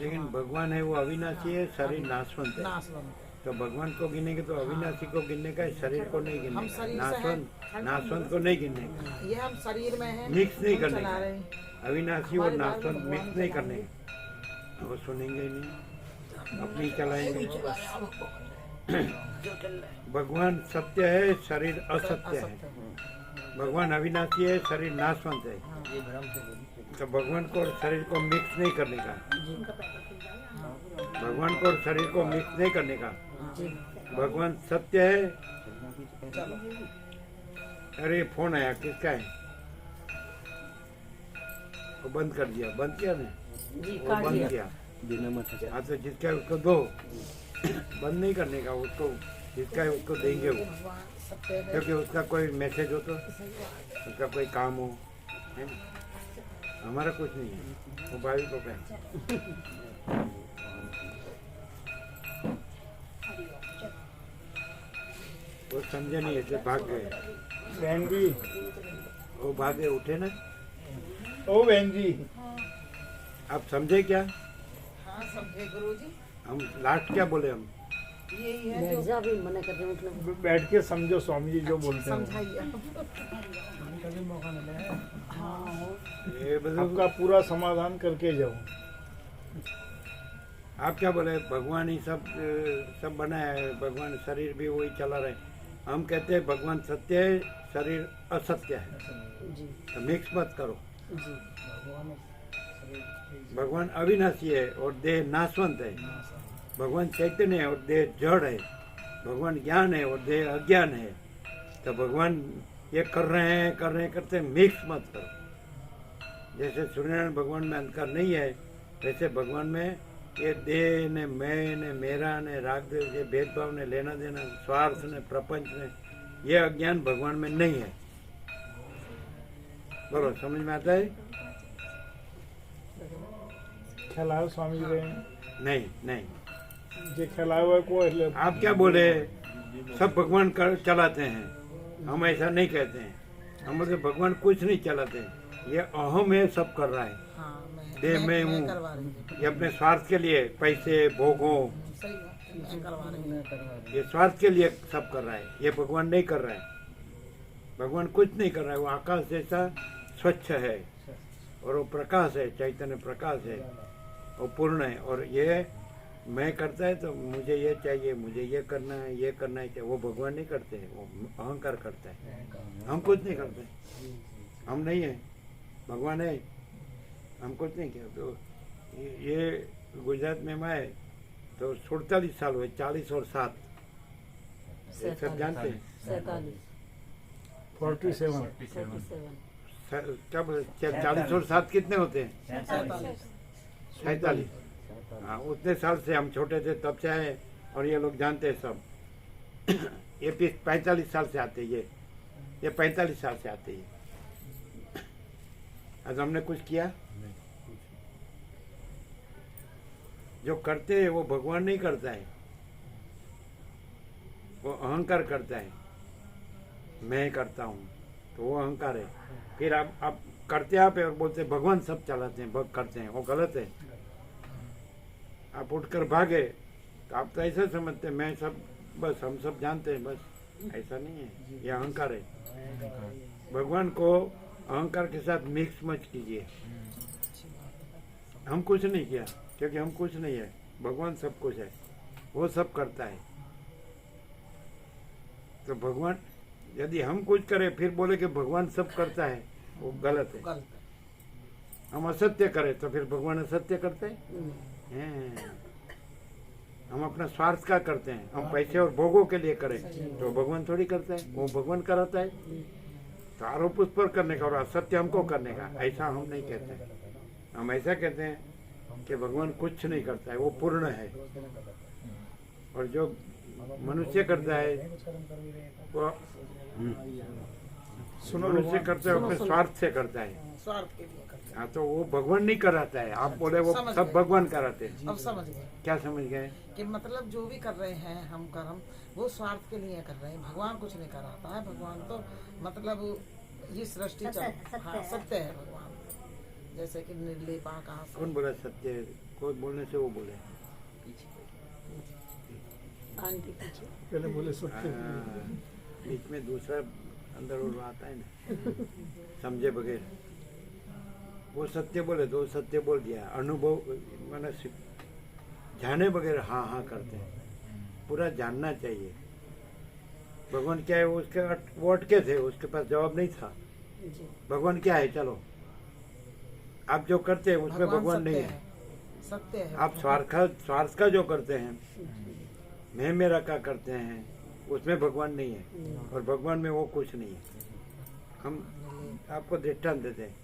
लेकिन भगवान है वो अविनाशी है, शरीर नाशवंत है। नाशवंत है। तो भगवान को गिनेंगे तो अविनाशी को गिनने का है, शरीर को नहीं गिनने हम का। शरीर से नाशवंत हैं। नाशवंत को नहीं गिनने का। ये हम शरीर में है, मिक्स नहीं हम करने चला का। रहे हैं। अविनाशी और हमारे बारे में नाशवंत भगवान मिक्स नहीं चला करने रहे का। वो सुनेंगे ही नहीं, अपनी चलाएंगे। भगवान सत्य है, शरीर असत्य है। भगवान अविनाशी है, शरीर नाशवंत है। तो भगवान को और शरीर को मिक्स नहीं करने का। भगवान को और शरीर को मिक्स नहीं करने का। भगवान सत्य है। अरे फोन आया, किसका है? वो बंद कर दिया, बंद किया ना? वो बंद किया। हाँ तो जिसका है उसको दो, बंद नहीं करने का। उसको जिसका है उसको देंगे वो, भगवान सत्य है। क्योंकि उसका कोई मैसेज हो तो, उसका कोई काम हो, है ना? हमारा कुछ नहीं है, वो भाई को कहें। वो समझे नहीं, ऐसे भाग गए। बहन जी, वो भागे, उठे ना। ओ बहन जी, आप समझे क्या? हाँ समझे गुरुजी, हम लास्ट क्या बोले? हम यही है जो बैठ के समझो स्वामी जी जो बोलते हैं। समझाइए। ये मतलब आपका पूरा समाधान करके जाओ। आप क्या बोले? भगवान ही सब बनाया है, भगवान शरीर भी वही चला रहे। हम कहते हैं भगवान सत्य है, शरीर असत्य है। तो मिक्स मत करो। भगवान अविनाशी है और देह नाशवंत है। भगवान चैतन्य है और देह जड़ है। भगवान ज्ञान है और देह अज्ञान है। तो भगवान ये कर रहे हैं करते हैं, मिक्स मत करो। जैसे सूर्यनारायण भगवान में अंधकार नहीं है, वैसे भगवान में ये देह ने, मैं ने, मेरा ने, राग ये भेदभाव ने, लेना देना, स्वार्थ ने, प्रपंच ने, ये अज्ञान भगवान में नहीं है। बोलो, समझ में आता है? ख्याल स्वामी जी नहीं नहीं। जे ख्याल हुआ को એટલે आप क्या बोले? सब भगवान कर चलाते हैं। हम ऐसा नहीं कहते हैं। हम बोलते भगवान कुछ नहीं चलाते। ये अहम है, सब कर रहा है। हाँ, देह में हूँ, करवा रही हूँ। ये अपने स्वार्थ के लिए, पैसे भोगों, सही बात है, मैं करवा रही हूँ। ये स्वार्थ के लिए सब कर रहा है। ये भगवान नहीं कर रहा है। भगवान कुछ नहीं कर रहा है। वो आकाश जैसा स्वच्छ है और वो प्रकाश है, चैतन्य प्रकाश है, वो पूर्ण है। और ये मैं करता है तो मुझे ये चाहिए, मुझे ये करना है, ये करना है, वो भगवान नहीं करते हैं। वो अहंकार करता है। हम कुछ नहीं करते, हम नहीं है, भगवान है। हम कुछ नहीं किया। तो ये गुजरात में मैं तो 47 साल हुए, 40 और 7 ये सब जानते हैं। 47 क्या बोले? 40 और 7 कितने होते हैं? 47। हाँ, उतने साल से हम छोटे थे तब से आए और ये लोग जानते हैं सब। ये 45 साल से आते हैं। ये 45 साल से आते हैं। आज हमने कुछ किया? जो करते हैं वो भगवान नहीं करता है, वो अहंकार करता है। मैं करता हूँ तो वो अहंकार है। फिर आप करते आप और बोलते भगवान सब चलाते हैं, भग करते हैं, वो गलत है। आप उठकर भागे तो आप तो ऐसा समझते मैं सब, बस हम सब जानते हैं, बस ऐसा नहीं है। ये अहंकार है। भगवान को अहंकार के साथ मिक्स मत कीजिए। हम कुछ नहीं किया, क्योंकि हम कुछ नहीं है, भगवान सब कुछ है, वो सब करता है। तो भगवान यदि हम कुछ करें फिर बोले कि भगवान सब करता है, वो गलत है। हम असत्य करें तो फिर भगवान असत्य करते हैं। हम अपना स्वार्थ का करते हैं, हम पैसे और भोगों के लिए करें तो भगवान थोड़ी करता है, वो भगवान कराता है। तो आरोप उस पर करने का और असत्य हमको करने का, ऐसा हम नहीं कहते हैं। हम ऐसा कहते हैं कि भगवान कुछ नहीं करता है, वो पूर्ण है। और जो मनुष्य करता है वो मनुष्य करता है अपने स्वार्थ से करता है। स्वार्थ के लिए करते हाँ, तो वो भगवान नहीं कराता है। आप बोले वो समझ सब गए। भगवान कराते हैं। हैं। अब समझ गए क्या समझ गए? कि मतलब जो भी कर रहे हैं हम कर्म वो स्वार्थ के लिए कर रहे हैं, भगवान कुछ नहीं कराता है। भगवान तो मतलब ये सृष्टि चल हाँ सत्य है भगवान, जैसे कि निर्लेप आकाश। कौन बोला सत्य है? कोई बोलने से वो बोले आंटी पीछे पहले बोले सत्य। बीच में दूसरा अंदर और आता है ना, समझे बगैर। वो सत्य बोले तो सत्य बोल दिया। अनुभव मैंने जाने बगैर हाँ हाँ करते हैं। पूरा जानना चाहिए भगवान क्या है। वो अटके थे, उसके पास जवाब नहीं था। भगवान क्या है? चलो आप जो करते हैं उसमें भगवान नहीं है। सत्य है। आप स्वार्थ का जो करते हैं, मैं मेरा का करते हैं, उसमें भगवान नहीं है। और भगवान में वो कुछ नहीं है। हम आपको दृष्टांत देते हैं।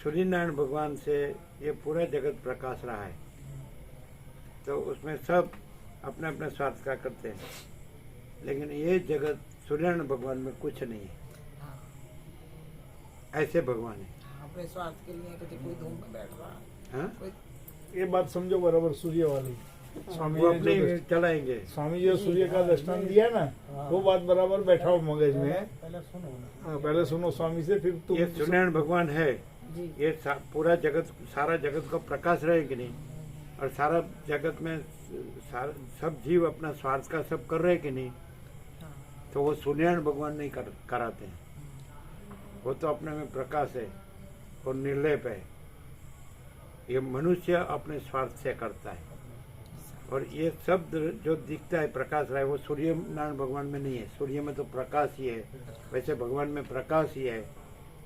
सूर्य नारायण भगवान से ये पूरा जगत प्रकाश रहा है, तो उसमें सब अपने अपने स्वार्थ का करते हैं। लेकिन ये जगत सूर्यनारायण भगवान में कुछ नहीं है। ऐसे भगवान है। अपने स्वार्थ के लिए कभी कोई धूम में बैठ रहा है। हाँ? ये बात समझो बराबर सूर्य वाली। स्वामी वो जी अपने ने चलाएंगे। स्वामी जी सूर्य का दृष्टांत दिया ना, वो बात बराबर बैठा हो मगज में। हाँ, पहले सुनो स्वामी से, फिर तुम। ये सूर्यनारायण भगवान है। जी। ये पूरा जगत, सारा जगत को प्रकाश रहे कि नहीं? और सारा जगत में सब जीव अपना स्वार्थ का सब कर रहे कि नहीं? तो वो सूर्यनारायण भगवान नहीं कराते हैं। वो तो अपने में प्रकाश है और निर्लेप है। ये मनुष्य अपने स्वार्थ से करता है। और ये सब जो दिखता है प्रकाश रहा है, वो सूर्य नारायण भगवान में नहीं है। सूर्य में तो प्रकाश ही है, वैसे भगवान में प्रकाश ही है।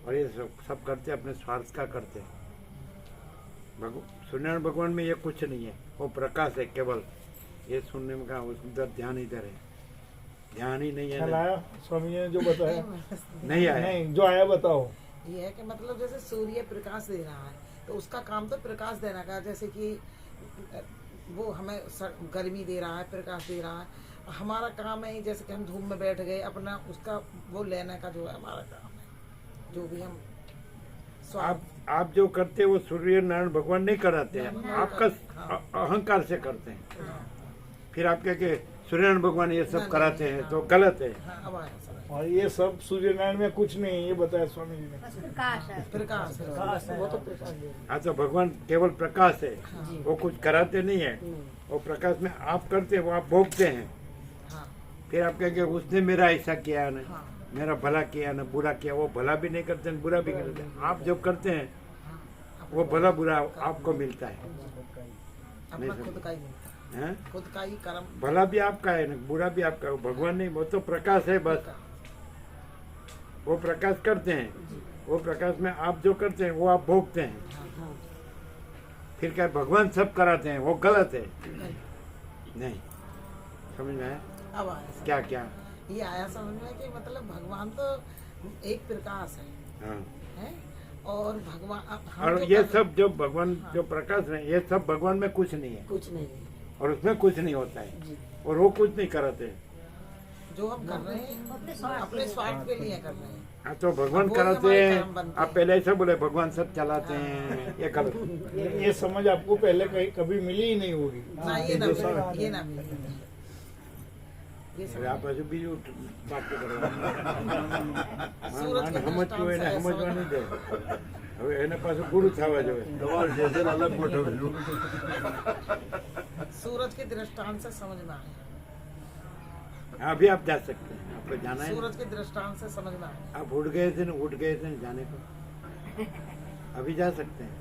और ये सब करते अपने स्वार्थ का करते हैं। सूर्यनारायण भगवान में ये कुछ नहीं है, वो प्रकाश है केवल। ये सुनने में कहा उधर ध्यान इधर है, ध्यान ही नहीं है ख्याल ना। आया स्वामी जी ने जो बताया? नहीं आया। नहीं, जो आया बताओ। ये है कि मतलब जैसे सूर्य प्रकाश दे रहा है तो उसका काम तो प्रकाश देना का, जैसे कि वो हमें गर्मी दे रहा है, प्रकाश दे रहा है। हमारा काम है जैसे कि हम धूप में बैठ गए, अपना उसका वो लेने का जो है हमारा काम है। जो भी हम आप जो करते हैं वो सूर्य नारायण भगवान नहीं कराते हैं, आपका अहंकार से करते हैं। फिर आप कह के सूर्यनारायण भगवान ये सब कराते हैं तो गलत है। और ये सब सूर्य नारायण में कुछ नहीं है, ये बताया स्वामी जी ने। प्रकाश है। प्रकाश है। वो तो प्रकाश है। हाँ, तो भगवान केवल प्रकाश है, वो कुछ कराते नहीं है। वो प्रकाश में आप करते हैं, वो आप भोगते हैं। फिर आप कहेंगे उसने मेरा ऐसा किया ना, मेरा भला किया ना बुरा किया। वो भला भी नहीं करते बुरा भी करते हैं। आप जो करते हैं वो भला बुरा आपको मिलता है। अपना खुद का ही मिलता है। हैं? खुद का ही कर्म। भला भी आपका है ना, बुरा भी आपका है। भगवान नहीं, वो तो प्रकाश है बस। वो प्रकाश करते हैं, वो प्रकाश में आप जो करते हैं वो आप भोगते हैं। फिर क्या भगवान सब कराते हैं, वो गलत है। नहीं समझ में आया? अब आया क्या क्या? ये आया समझ में कि मतलब भगवान तो एक प्रकाश है, हाँ। है? और भगवान हम और जो ये कर- सब जो भगवान जो प्रकाश है, ये सब भगवान में कुछ नहीं है। कुछ नहीं है। और उसमें कुछ नहीं होता है। और वो कुछ नहीं कराते। जो हम कर रहे हैं अपने स्वार्थ के लिए कर रहे हैं। हाँ, तो भगवान वो कराते हमारे हैं। कर्म बनते आप हैं। पहले ऐसा बोले भगवान सब चलाते हैं, ये गलत। ये समझ आपको पहले कहीं कभी मिली ही नहीं होगी। ना ये ना मिले, ये ना मिले। ये હવે समझ આ બાજુ બીજું વાત सूरज के સમજતું હોય ને दृष्टांत से સમજવા ऐसा નહીં દે। હવે એને પાછું ગુરુ થવા જોઈએ। તમારું સ્ટેશન અલગ ગોઠવ્યું। सूरज के दृष्टांत से समझ में आया। हाँ, अभी आप जा सकते हैं, आपको जाना है। सूरज के दृष्टांत से समझ में आया। आप उठ गए थे ना जाने को, अभी जा सकते हैं।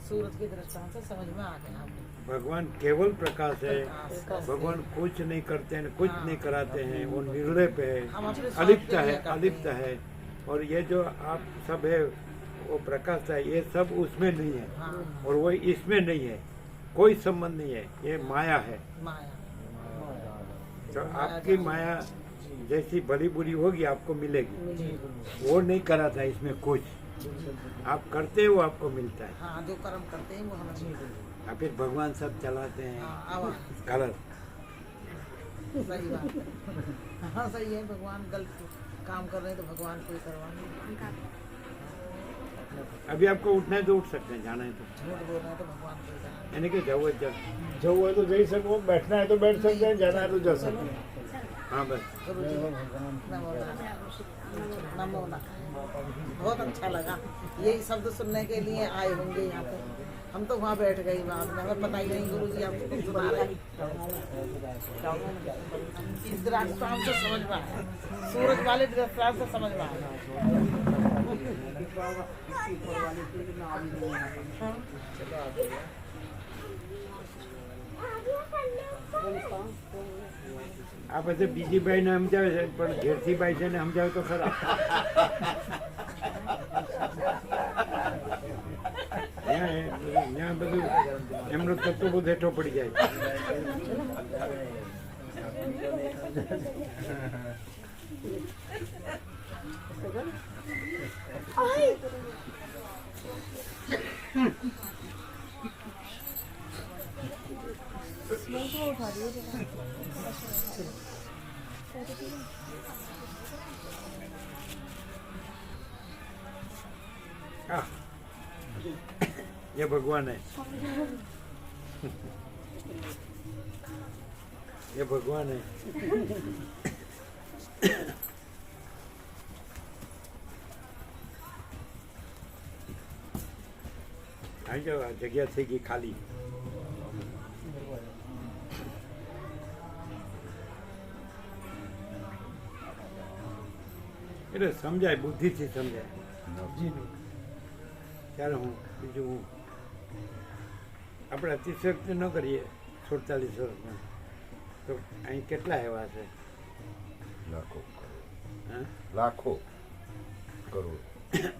सूरज के दृष्टांत से समझ में आ गया आपको। भगवान केवल प्रकाश है। प्रकाश। भगवान कुछ नहीं करते हैं, कुछ नहीं कराते हैं। वो निर्लेप है, हम अपने स्वार्थ अलिप्त के लिए है, करते अलिप्त हैं। है। और ये जो आप सब है वो प्रकाश है, ये सब उसमें नहीं है। हाँ, और वो इसमें नहीं है, कोई संबंध नहीं है। ये माया है। माया। तो आपकी माया जैसी भली बुरी होगी आपको मिलेगी। वो नहीं कराता इसमें कुछ। आप करते हो आपको मिलता है। हाँ, जो कर्म करते हैं वो हमें मिलते हैं। और फिर भगवान सब चलाते हैं हाँ, आवाज गलत। सही बात है। हाँ, सही है। भगवान गलत काम कर रहे हैं तो भगवान कोई करवाएंगे। अभी आपको उठना है तो उठ सकते हैं, जाना है तो, झूठ बोल रहे हैं तो भगवान कोई कराएंगे। यानी कि जाओ जब। जो है तो जा सको, बैठना है तो बैठ सकते हैं, जाना है तो जा सकते हैं। हाँ बस। गुरु जी, नमो नारायण। नमो नारायण। बहुत अच्छा लगा। यही शब्द सुनने के लिए आए होंगे यहाँ पे। हम तो वहाँ बैठ गई, बाद में हमें पता ही नहीं गुरु जी आपको कुछ सुना रहे। इस दृष्टांत से समझ में आया, सूरज वाले दृष्टांत से समझ में आया। આ પછી બીજી બાઈને સમજાવે છે પણ ઘેરથી બાઈ છે ને સમજાવે તો ખરા. ત્યાં બધું એમનો તત્વ બહુ હેઠો પડી જાય. ये भगवान है, ये भगवान है. આ જો આ જગ્યા થઈ ગઈ ખાલી. એટલે સમજાય, બુદ્ધિથી સમજાય. ત્યારે હું બીજું હું આપણે અતિશયોક્તિ ન કરીએ 47 વર્ષમાં તો અહીં કેટલા એવા છે? લાખો હા, લાખો કરોડ.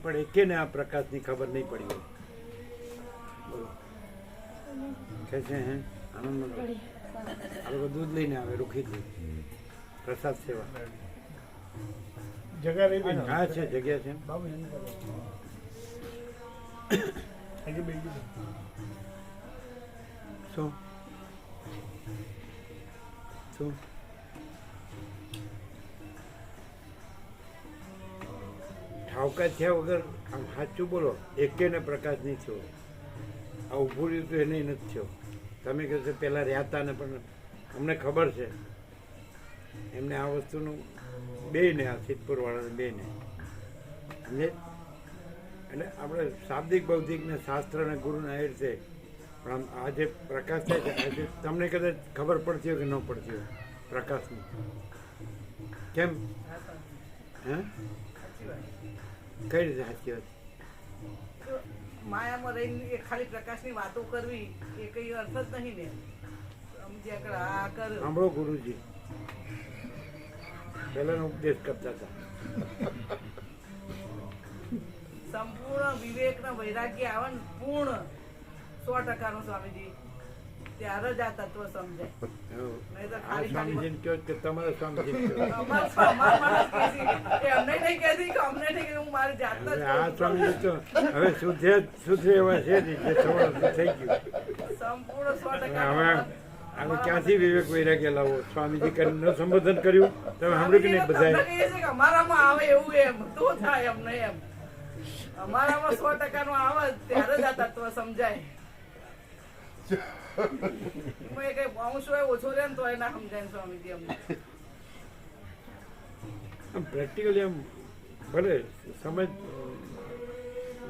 પણ એકેને આ પ્રકાશની ખબર નહીં પડી હોય. બોલો कैसे हैं? आनंद आ लोग दूध लेने आवे रुखी थी प्रसाद सेवा जगह रही भी हाँ છે જગ્યા છે. आगे बैठ जाओ. શું શું ઠાવકા થયા વગર આમ સાચું બોલો, એકેને પ્રકાશ નહીં થયો. આ ઊભું રહ્યું તો એને નથી થયો. તમે કહો છો પહેલાં રહ્યા હતા ને, પણ અમને ખબર છે એમને આ વસ્તુનું બેયને, આ સિદ્ધપુરવાળાને બેયને સમજે. એટલે આપણે શાબ્દિક બૌદ્ધિક ને શાસ્ત્ર અને ગુરુના એ રીતે, પણ આમ આ જે પ્રકાશ થાય છે આજે તમને કદાચ ખબર પડતી હોય કે ન પડતી હોય પ્રકાશની. કેમ? હે કઈ રીતે સાચી વાત? માયામાં રહીને એ ખાલી પ્રકાશની વાતો કરવી એ કઈ અર્થ જ નહીં ને. સમજ્યા કર આ કર. સાંભળો, ગુરુજી પહેલાનો ઉપદેશ કરતા હતા. સંપૂર્ણ વિવેક ના વૈરાગ્ય આવે ને પૂર્ણ 100% નું સ્વામીજી, ત્યારે જ આ તત્વ સમજાય. નહીં તો આ ખાલી સ્વામીજીને કહો કે તમારા સ્વામીજીને કહો. એમને નહીં કહેતી કે અમને નહીં કહેતી, હું મારી જાત જ હવે આ સ્વામીજી તો હવે સુધરે એવા છે નહીં, જે થોડું થઈ ગયું. સંપૂર્ણ 100% હવે આને ક્યાંથી વિવેક વૈરાગ્ય લાવો? સ્વામીજી કરીને સંબોધન કર્યું તમે સાંભળ્યું કે નહીં? બધાએ અમારામાં આવે એવું એમ તો થાય, એમ નહીં એમ અમારામાં 100% નું આવે ત્યારે જ આ તત્વ સમજાય. અંશ હોય ઓછો રહે ને તો ના સમજાય સ્વામીજી અમને. આમ પ્રેક્ટિકલી આમ ભલે સમજ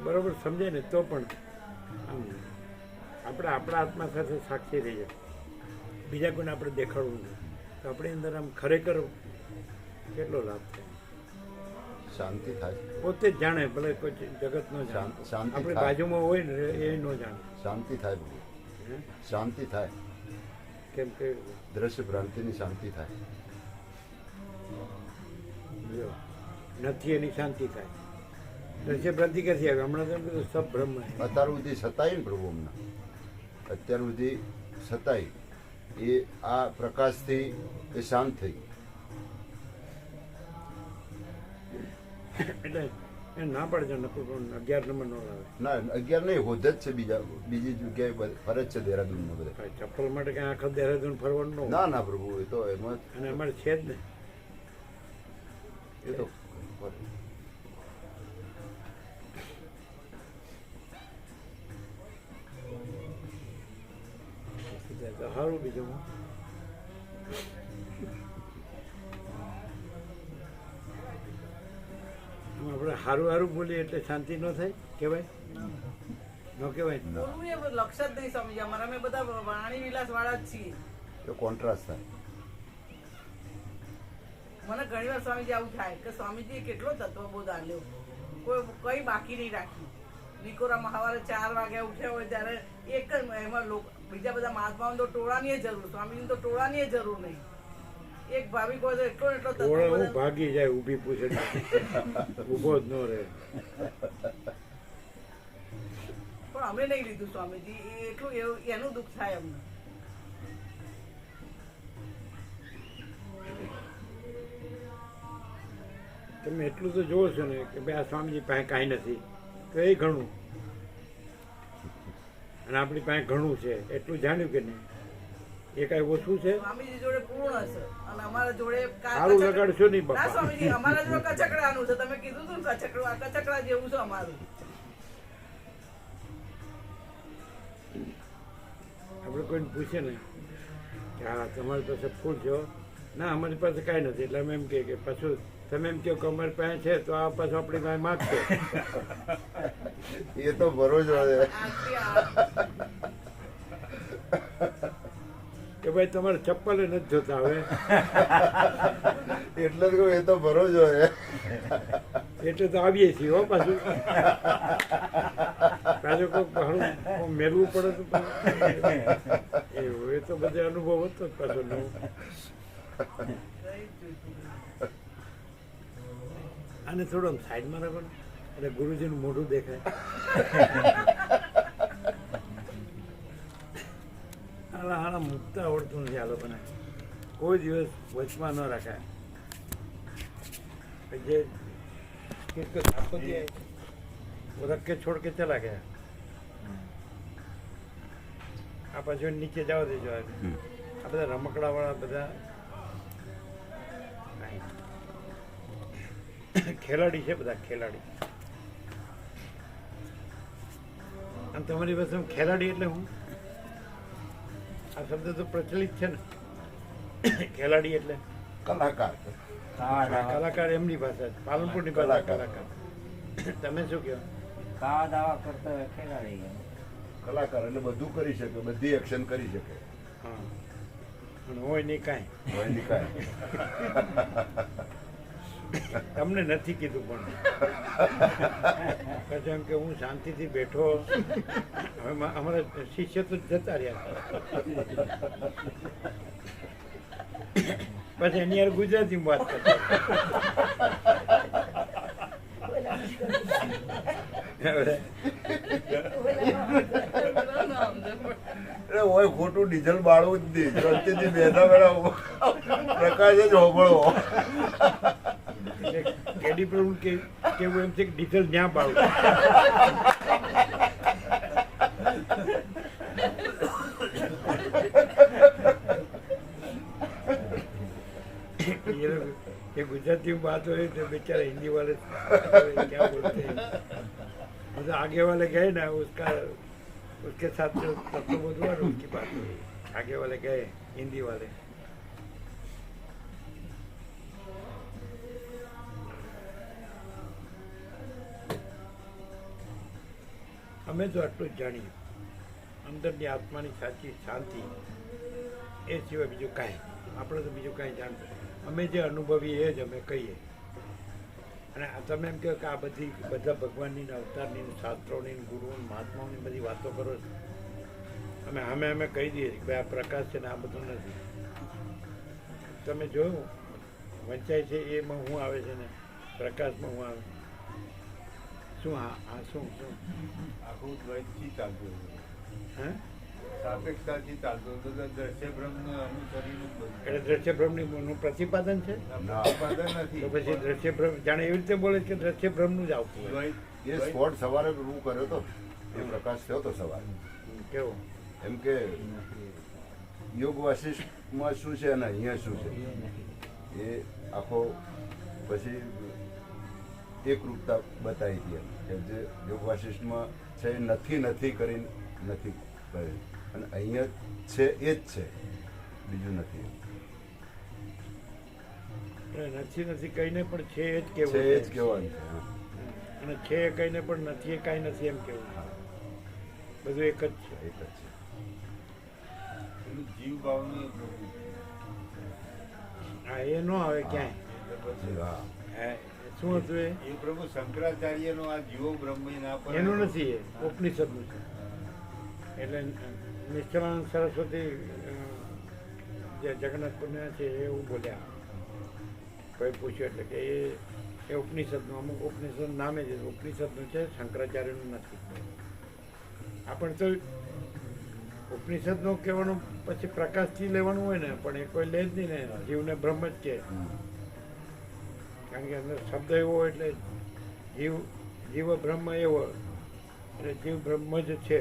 બરોબર સમજાય ને તો પણ આમ આપણે આપણા આત્મા સાથે સાક્ષી રહીએ, બીજા કોઈને આપણે દેખાડવું નહીં તો આપણી અંદર આમ ખરેખર કેટલો લાભ થાય. શાંતિ થાય, પોતે જ જાણે, ભલે કોઈ જગત ન જાણે, શાંતિ આપણી થાય. બાજુમાં હોય ને એ ન જાણે. શાંતિ થાય બધું. હે? શાંતિ થાય, કેમ કે દ્રશ્ય ભ્રાંતિની શાંતિ થાય. જો નથી એની શાંતિ થાય. દ્રશ્ય ભ્રાંતિ ક્યાંથી આવે? હમણાં તો એમ કીધું સબ બ્રહ્મ છે. અત્યાર સુધી સતાય ને પ્રભુ અમને, અત્યાર સુધી સતાય એ આ પ્રકાશથી એ શાંત થઈ. એટલે એ ના પડે છે નકર પણ 11 નંબર નો લાવે. ના 11 નહીં, હોદ જ છે બીજી જગ્યાએ ફરજ છે દેહરાદૂનમાં બધે. ભાઈ ચપ્પલ માટે કઈ આખા દેહરાદૂન ફરવાનું ન હોય. ના ના પ્રભુ, એ તો એમાં અને અમારે છે જ ને. એ તો સારું બીજું હું. આપણે સારું સારું બોલીએ એટલે શાંતિ ન થાય કેવાય ન કહેવાય. બોલવું એ લક્ષ જ નહીં સમજ્યા અમારા, અમે બધા વાણી વિલાસ વાળા જ છીએ. તો કોન્ટ્રાસ્ટ થાય. મને ઘણી વાર સ્વામીજી આવું થાય કે સ્વામીજીએ કેટલો તત્વબોધ આલ્યો, કઈ બાકી નહીં રાખ્યું. નિકોરામાં સવારે 4 વાગ્યા ઉઠ્યા હોય ત્યારે એક જ એમાં બીજા બધા મહાત્માઓ તો ટોળાની એ જરૂર, સ્વામીજી તો ટોળાની એ જરૂર નહીં. એક ભાવિક હોય તો એટલો એટલો ટોળા હું તત્વબોધ. ભાગી જાય ઊભી પૂછે ઊભો જ ન રહે. પણ અમે નહીં લીધું સ્વામીજી, એટલું એનું દુઃખ થાય અમને. તમે એટલું તો જોવો છો ને કે ભાઈ આ સ્વામીજી પાસે કાંઈ નથી તો એ ઘણું, અને આપણી પાસે ઘણું છે એટલું જાણ્યું કે નહીં, એ કાંઈ ઓછું છે? સ્વામીજી જોડે પૂર્ણ છે અને અમારા જોડે સારું લગાડશો નહીં ના બાપા. સ્વામીજી, અમારા જોડે કચકડાનું છે. તમે કીધું હતું ને કચકડા જેવું છે અમારું. આપણે કોઈને પૂછે ને કે હા તમારી પાસે ફૂલ છે, ના અમારી પાસે કાંઈ નથી, એટલે અમે એમ કહે કે પાછું તમે એમ કહો કે અમારી પાસે છે તો આ પાછું આપણી પાસે માગશે. એ તો ભરોસો છે કે ભાઈ તમારે ચપ્પલ નથી જોતા હવે, એટલે જ કહું, એ તો ભરોસો છે. એટલે તો આવીએ છીએ હો. પાછું પાછું કોઈ ઘણું મેળવું પડે તો એવું એ તો બધે અનુભવ હતો જ પાછો નવો. આને થોડો સાઈડમાં રાખો ને એટલે ગુરુજીનું મોઢું દેખાય. હાલા હાલા મૂકતા આવડતું નથી આ લોકોને, કોઈ દિવસ વચમાં ન રાખાય. જે किसको आपको दिया है वो रख के छोड़ के चला गया. આ પાછું નીચે જવા દેજો. આ બધા રમકડા વાળા બધા ખેલાડી છે, બધા ખેલાડી. આમ તમારી પાસે ખેલાડી એટલે હું, આ શબ્દ તો પ્રચલિત છે ને, ખેલાડી એટલે કલાકાર. કલાકાર એમની ભાષા છે, પાલનપુરની ભાષા કલાકાર. તમે શું કહો? ખાવા દાવા કરતો હોય ખેલાડી. કલાકાર એટલે બધું કરી શકે, બધી એક્શન કરી શકે. હા, પણ હોય નહીં કાંઈ. હોય નહીં કાંઈ. તમને નથી કીધું પણ પછી એમ કે હું શાંતિથી બેઠો. હવે અમારા શિષ્ય તો જતા રહ્યા, પછી એની યાર ગુજરાતી વાત કરતા. હોય ખોટું ડીઝલ બાળવું જ નહીં, શાંતિથી બેઠા બેઠા પ્રકાશ જ હોબળવો. કેડી પ્રભુ કેવું એમ છે કે ડીઝલ જ્યાં પાડું. ये गुजराती में बात हो रही तो बेचारा हिंदी वाले क्या बोलते हैं, मतलब आगे वाले गए ना उसका उसके साथ जो तत्वबोध हुआ ना उसकी बात हुई. आगे वाले गए हिंदी वाले. અમે તો આટલું જ જાણીએ, અંદરની આત્માની સાચી શાંતિ એ સિવાય બીજું કાંઈ, આપણે તો બીજું કાંઈ જાણતા. અમે જે અનુભવીએ એ જ અમે કહીએ. અને તમે એમ કહો કે આ બધી બધા ભગવાનની અવતારની શાસ્ત્રોની ગુરુઓની મહાત્માઓની બધી વાતો કરો છો, અમે કહી દઈએ કે ભાઈ આ પ્રકાશ છે ને આ બધું નથી. તમે જોયું વંચાય છે એમાં શું આવે છે ને પ્રકાશમાં શું આવે? શું હા શું શું આખું દ્વૈતથી ચાલતું હતું. હે સાપેક્ષતાથી ચાલતો હતો તો દ્રશ્ય બ્રહ્મને અનુસરીને બધું. એટલે દ્રશ્ય બ્રહ્મનું પ્રતિપાદન છે. પ્રતિપાદન નથી. તો પછી દ્રશ્ય બ્રહ્મ જાણે એવી રીતે બોલે છે કે દ્રશ્ય બ્રહ્મનું જ આવતું હોય. દ્વૈત- એ દ્વૈત- સ્પોટ સવારે હું કર્યો તો એ પ્રકાશ થયો તો સવારે કેવો એમ કે યોગ વાસિષ્ઠમાં શું છે અને અહીંયા શું છે એ આખો પછી એકરૂપતા બતાવી હતી એમ કે જે યોગ વાસિષ્ઠમાં છે એ નથી કરીને નથી કરે અને અહીંયા છે એ જ છે બીજું નથી એટલે નથી કહીને પણ છે એ જ કેવું છે એ જ કહેવાનું છે હા. અને છે એ કહીને પણ નથી એ કાંઈ નથી એમ કેવું બધું એક જ છે. એક જ છે પેલું જીવ ભાવની એક પ્રભુ. હા એ ન આવે ક્યાંય. જી, હા હા, શું હતું એ પ્રભુ શંકરાચાર્યનો આ જીવો બ્રહ્મ ના પર એનું નથી એ ઉપનિષદનું છે. એટલે નિશ્ચલાનંદ સરસ્વતી જે જગન્નાથપુરના છે એવું બોલ્યા. કોઈ પૂછ્યું એટલે કે એ ઉપનિષદનું અમુક ઉપનિષદ નામે છે ઉપનિષદનું છે શંકરાચાર્યનું નથી. આપણે તો ઉપનિષદનું કહેવાનું પછી પ્રકાશથી લેવાનું હોય ને પણ એ કોઈ લે જ નહીં ને જીવને બ્રહ્મ જ છે. કારણ કે અંદર શબ્દ એવો હોય એટલે જીવ બ્રહ્મ એવો એટલે જીવ બ્રહ્મ જ છે.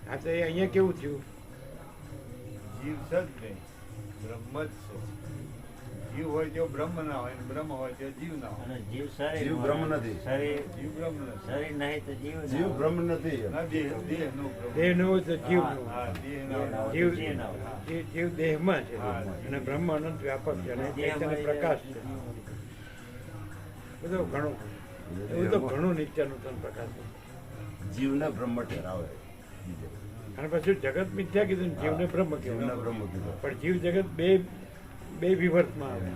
આ તો એ અહીંયા કેવું થયું જીવ છે જ નહીં, બ્રહ્મ જ છે. જીવ હોય તો બ્રહ્મ ના હોય ને બ્રહ્મ હોય તો જીવ ના હોય. અને જીવ શરીર જીવ બ્રહ્મ નથી. શરીર જીવ બ્રહ્મ નથી. શરીર નહીં તો જીવ ના જીવ હોય. બ્રહ્મ નથી એમ. ના દેહ દેહનું બ્રહ્મ. દેહ ન હોય તો જીવ ન હોય. હા, દેહ ના હોય. જીવ જીવ ના હોય. જીવ દેહમાં છે હા. અને બ્રહ્મ અનંત વ્યાપક છે અને દેહમાં ચૈતન્ય પ્રકાશ છે. બધું ઘણું એવું તો ઘણું નિત્ય નૂતન પ્રકાશ છે. જીવને બ્રહ્મ ઠેરાવે બીજે. અને પછી જગત મિથ્યા કીધું ને જીવને બ્રહ્મ જીવને કહેવાય. બ્રહ્મ કીધું. પણ જીવ જગત બે વિવર્તમાં આવે.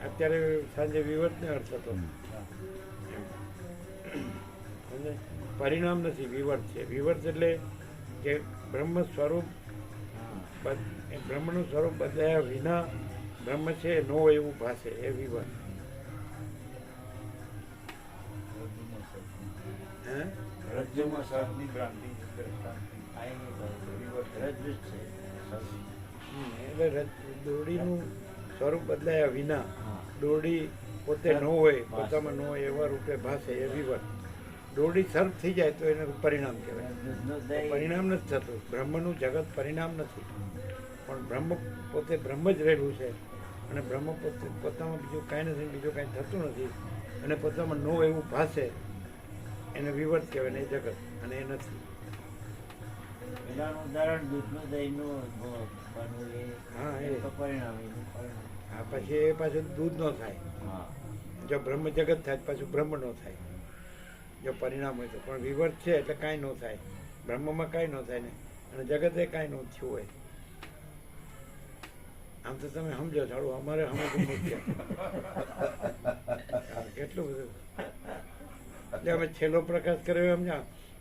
અત્યારે સાંજે વિવર્તને અર્થ હતો. અને પરિણામ નથી વિવર્ત છે. વિવર્ત એટલે કે બ્રહ્મ સ્વરૂપ બ્રહ્મનું સ્વરૂપ બદલાયા વિના બ્રહ્મ છે ન હોય એવું ભાષે એ વિવર્ત. હે રજ્જુમાં સર્પની ભ્રાંતિ દ્રષ્ટાંતિ. રજ્જુ જ છે. એટલે દોરડીનું સ્વરૂપ બદલાયા વિના દોરડી પોતે ન હોય પોતામાં ન હોય એવા રૂપે ભાષે એ વિવર્ત. દોરડી સર્પ થઈ જાય તો એનું પરિણામ કહેવાય. રજ્જુનો દહીં પરિણામ નથી થતું. બ્રહ્મનું જગત પરિણામ નથી પણ બ્રહ્મ પોતે બ્રહ્મ જ રહેલું છે અને બ્રહ્મ પોતે પોતામાં બીજું કાંઈ નથી બીજું કાંઈ થતું નથી અને પોતામાં ન એવું ભાષે એને વિવર્ત કહેવાય ને એ જગત અને એ નથી. પેલાનું ઉદાહરણ દૂધનું દહીંનું બનવું એ હા, એ. તો પરિણામ એનું પરિણામ. આ પછી એ પાછું દૂધ ન થાય. હા. જો બ્રહ્મ જગત થાય તો પાછું બ્રહ્મ ન થાય જો પરિણામ હોય તો. પણ વિવર્ત છે એટલે કાંઈ ન થાય. બ્રહ્મમાં કાંઈ ન થાય ને અને જગતે કાંઈ ન થયું હોય. આમ તો તમે સમજો ચાલો અમારે સમજવું મુશ્કેલ. કેટલું બધું એટલે અમે છેલ્લો પ્રકાશ કર્યો એમ